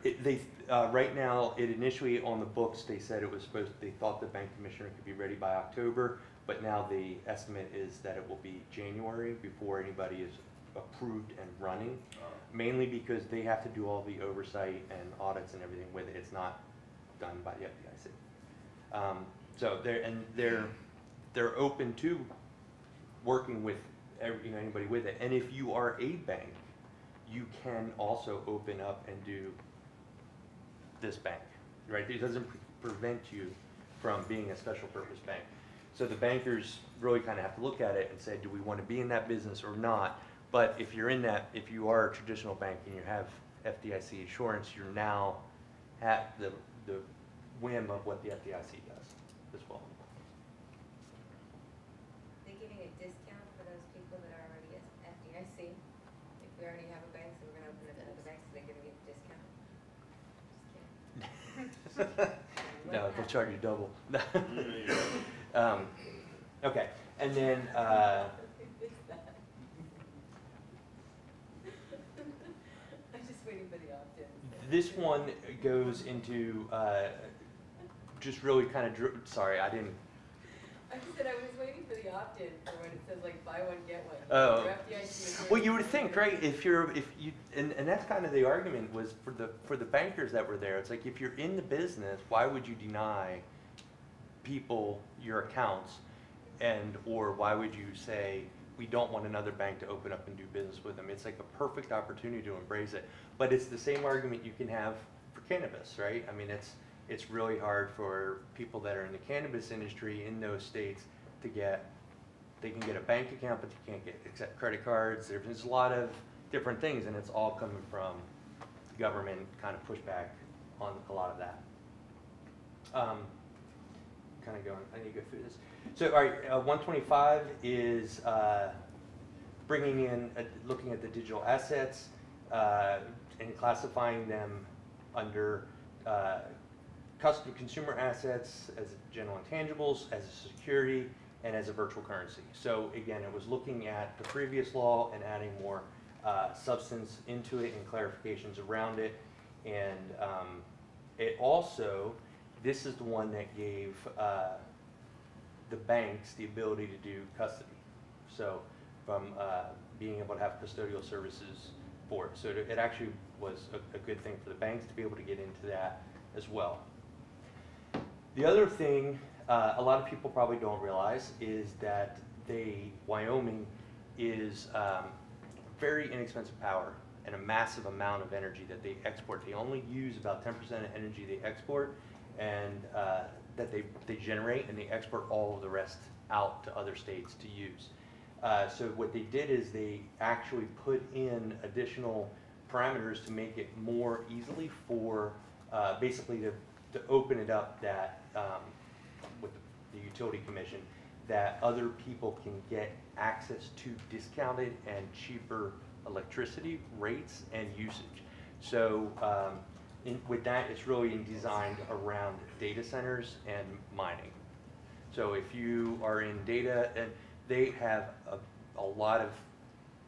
Right now, it initially on the books, they said it was they thought the bank commissioner could be ready by October, but now the estimate is that it will be January before anybody is approved and running, mainly because they have to do all the oversight and audits and everything with it. It's not done by the FDIC. So they're open to working with anybody with it. And if you are a bank, you can also open up and do this bank, right? It doesn't prevent you from being a special purpose bank. So the bankers really kind of have to look at it and say, do we want to be in that business or not? But if you're in that, if you are a traditional bank and you have FDIC insurance, you're now at the whim of what the FDIC does as well. They're giving a discount for those people that are already FDIC. If we already have a bank, so we're going to open up another bank, so they're giving a discount. No, they'll charge you double. Okay, and then I'm just waiting for the opt-in. this one goes into just really kind of, sorry, I didn't. I just said I was waiting for the opt-in for when it says like buy one, get one. Oh. Your FDIC Well, you would think, right? And that's kind of the argument was for the bankers that were there. It's like if you're in the business, why would you deny people your accounts, or why would you say we don't want another bank to open up and do business with them? It's like a perfect opportunity to embrace it. But it's the same argument you can have for cannabis, right? I mean, it's really hard for people that are in the cannabis industry in those states to they can get a bank account, but you can't accept credit cards. There's a lot of different things, and it's all coming from the government kind of pushback on a lot of that. Kind of going, I need to go through this. So, all right, 125 is bringing in, looking at the digital assets and classifying them under consumer assets as general intangibles, as a security, and as a virtual currency. So again, it was looking at the previous law and adding more substance into it and clarifications around it. And it also, this is the one that gave the banks the ability to do custody. So from being able to have custodial services for it. So it actually was a good thing for the banks to be able to get into that as well. The other thing a lot of people probably don't realize is that Wyoming is very inexpensive power and a massive amount of energy that they export. They only use about 10% of energy they export and that they generate, and they export all of the rest out to other states to use. So what they did is they actually put in additional parameters to make it more easily for basically to open it up that with the utility commission, that other people can get access to discounted and cheaper electricity rates and usage. So with that, it's really designed around data centers and mining. So if you are in data, and they have a lot of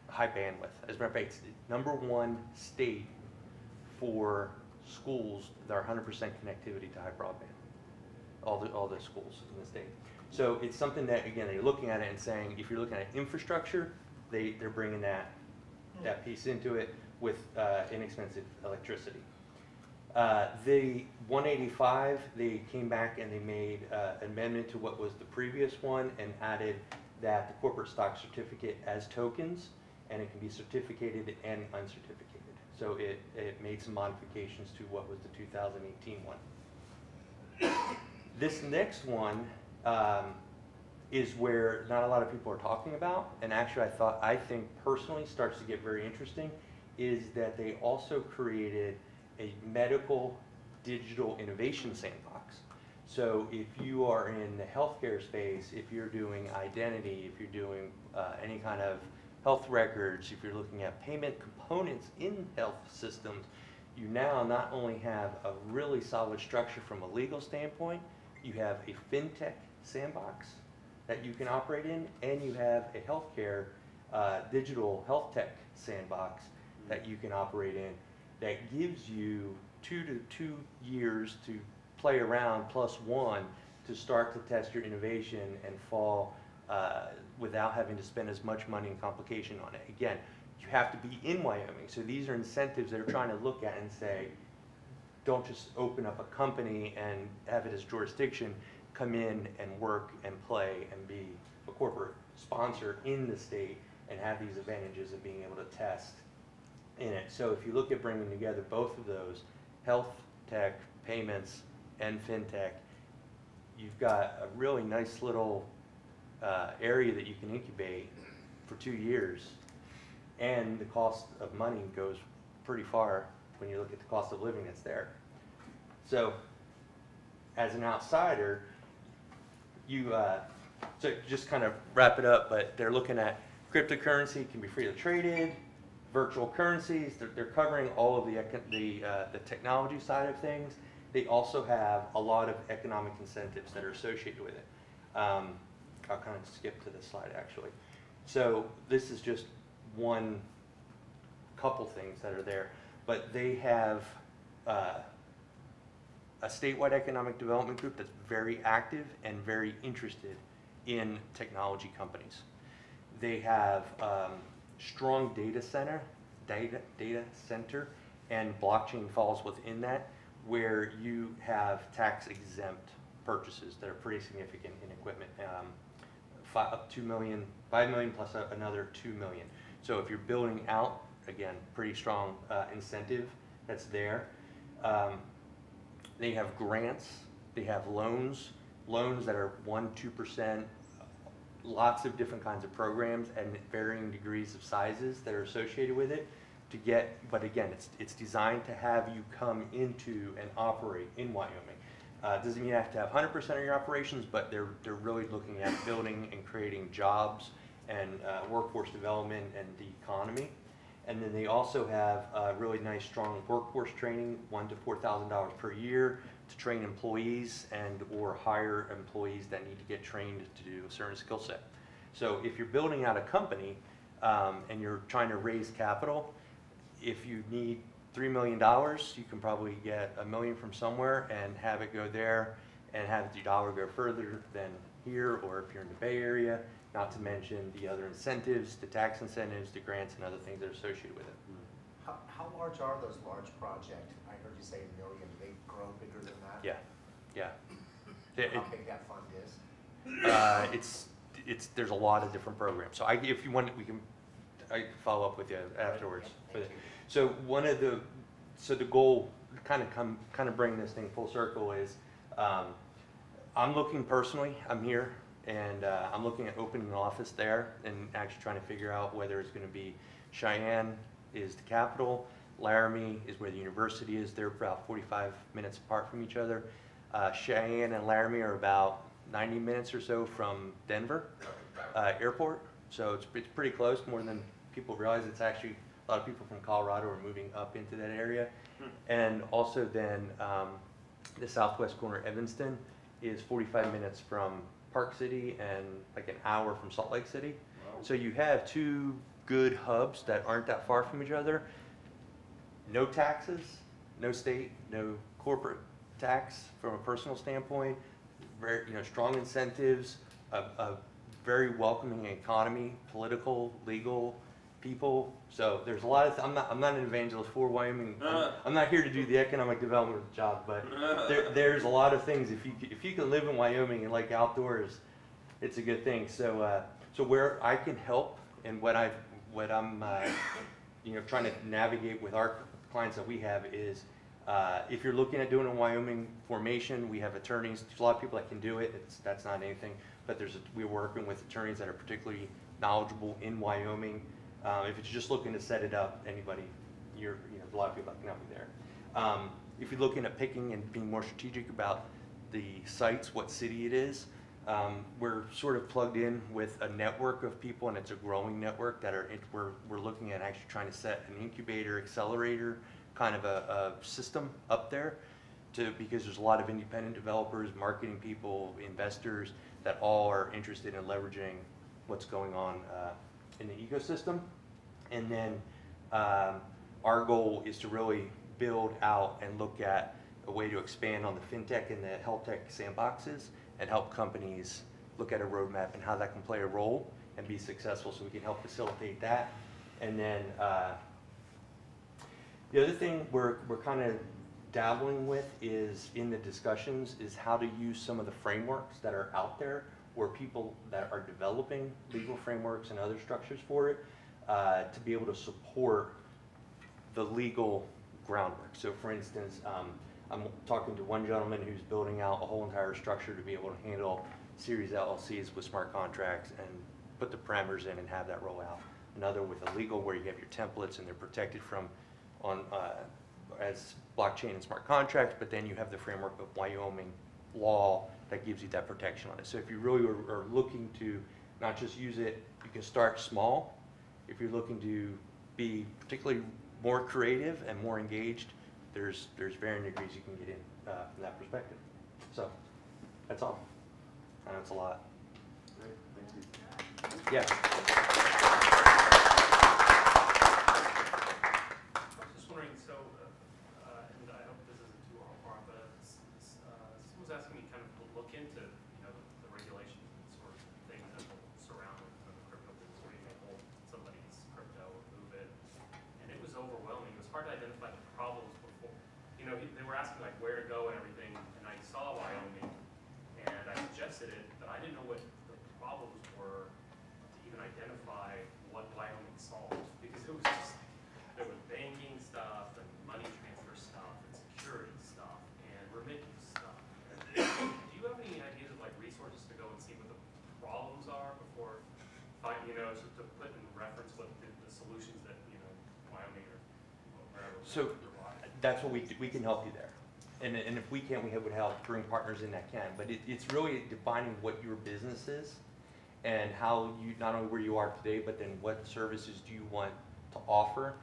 high bandwidth. As a matter of fact, it's the #1 state for schools that are 100% connectivity to high broadband. All the schools in the state. So it's something that, again, they're looking at it and saying, if you're looking at infrastructure, they're bringing that piece into it with inexpensive electricity. The 185, they came back and they made an amendment to what was the previous one and added that the corporate stock certificate as tokens, and it can be certificated and uncertificated. So it made some modifications to what was the 2018 one. This next one is where not a lot of people are talking about, and actually I think personally starts to get very interesting, is that they also created a medical digital innovation sandbox. So if you are in the healthcare space, if you're doing identity, if you're doing any kind of health records, if you're looking at payment components in health systems, you now not only have a really solid structure from a legal standpoint, you have a fintech sandbox that you can operate in, and you have a healthcare digital health tech sandbox that you can operate in that gives you 2 years to play around +1 to start to test your innovation and fall without having to spend as much money and complication on it. Again, you have to be in Wyoming. So these are incentives that are trying to look at and say, don't just open up a company and have it as jurisdiction, come in and work and play and be a corporate sponsor in the state and have these advantages of being able to test in it. So if you look at bringing together both of those, health tech, payments, and fintech, you've got a really nice little area that you can incubate for 2 years, and the cost of money goes pretty far when you look at the cost of living that's there. So as an outsider, so just kind of wrap it up, but they're looking at cryptocurrency can be freely traded, virtual currencies, they're covering all of the technology side of things. They also have a lot of economic incentives that are associated with it. I'll kind of skip to this slide actually. So this is just one couple things that are there, but they have a statewide economic development group that's very active and very interested in technology companies. They have strong data center, and blockchain falls within that, where you have tax exempt purchases that are pretty significant in equipment, up to 2 million, 5 million plus another 2 million. So if you're building out, again, pretty strong incentive that's there. They have grants, they have loans that are 1-2%, lots of different kinds of programs and varying degrees of sizes that are associated with it to get, but again, it's designed to have you come into and operate in Wyoming. Doesn't mean you have to have 100% of your operations, but they're really looking at building and creating jobs and workforce development and the economy. And then they also have really nice, strong workforce training, $1,000 to $4,000 per year to train employees and or hire employees that need to get trained to do a certain skill set. So if you're building out a company and you're trying to raise capital, if you need $3 million, you can probably get $1 million from somewhere and have it go there and have the dollar go further than here, or if you're in the Bay Area, not to mention the other incentives, the tax incentives, the grants and other things that are associated with it. How large are those large projects? I heard you say $1 million. Do they grow bigger than that? Yeah. How big that fund is? There's a lot of different programs. So if you want, I can follow up with you afterwards. So so the goal, kind of bring this thing full circle is, I'm looking personally, I'm here, and I'm looking at opening an office there and actually trying to figure out whether it's going to be Cheyenne is the capital, Laramie is where the university is. They're about 45 minutes apart from each other. Cheyenne and Laramie are about 90 minutes or so from Denver airport. So it's pretty close, more than people realize. It's actually a lot of people from Colorado are moving up into that area. And also then the southwest corner, Evanston, is 45 minutes from Park City and like an hour from Salt Lake City. So you have two good hubs that aren't that far from each other. No taxes, no state, no corporate tax from a personal standpoint. Very, strong incentives, a very welcoming economy, political, legal people. So there's a lot of. I'm not an evangelist for Wyoming. I'm not here to do the economic development job, but there's a lot of things. If you can live in Wyoming and like outdoors, it's a good thing. So so where I can help and what I'm trying to navigate with our clients that we have is, if you're looking at doing a Wyoming formation, we have attorneys. There's a lot of people that can do it. That's not anything, but we're working with attorneys that are particularly knowledgeable in Wyoming. If it's just looking to set it up, anybody, a lot of people that can help you there. If you're looking at picking and being more strategic about the sites, what city it is, we're sort of plugged in with a network of people, and it's a growing network that we're looking at actually trying to set an incubator, accelerator, kind of a system up there, because there's a lot of independent developers, marketing people, investors that all are interested in leveraging what's going on in the ecosystem. And then our goal is to really build out and look at a way to expand on the fintech and the health tech sandboxes and help companies look at a roadmap and how that can play a role and be successful, so we can help facilitate that. And then the other thing we're kind of dabbling with is in the discussions is how to use some of the frameworks that are out there, or people that are developing legal frameworks and other structures for it, to be able to support the legal groundwork. So for instance, I'm talking to one gentleman who's building out a whole entire structure to be able to handle series LLCs with smart contracts and put the parameters in and have that roll out. Another with a legal, where you have your templates and they're protected from as blockchain and smart contracts, but then you have the framework of Wyoming law that gives you that protection on it. So if you really are looking to not just use it, you can start small. If you're looking to be particularly more creative and more engaged, there's varying degrees you can get in from that perspective. So that's all. I know it's a lot. Great, thank you. Yeah. Just wondering, so, and I hope this isn't too far, but someone was asking me kind of to look into, the regulations and sort of things that will surround the crypto business, where you may hold somebody's crypto or move it, and it was overwhelming. It was hard to identify the problems before. They were asking like where to go and everything, and I saw Wyoming, and I suggested it, but I didn't know what the problems were to even identify what Wyoming solved, because it was just there was banking stuff and money transfer stuff and security stuff and remittance stuff. Do you have any ideas of like resources to go and see what the problems are before to put in reference what the solutions that Wyoming or wherever? So that's what we can help you there. And if we can, we would help bring partners in that can. But it's really defining what your business is and how you, not only where you are today, but then what services do you want to offer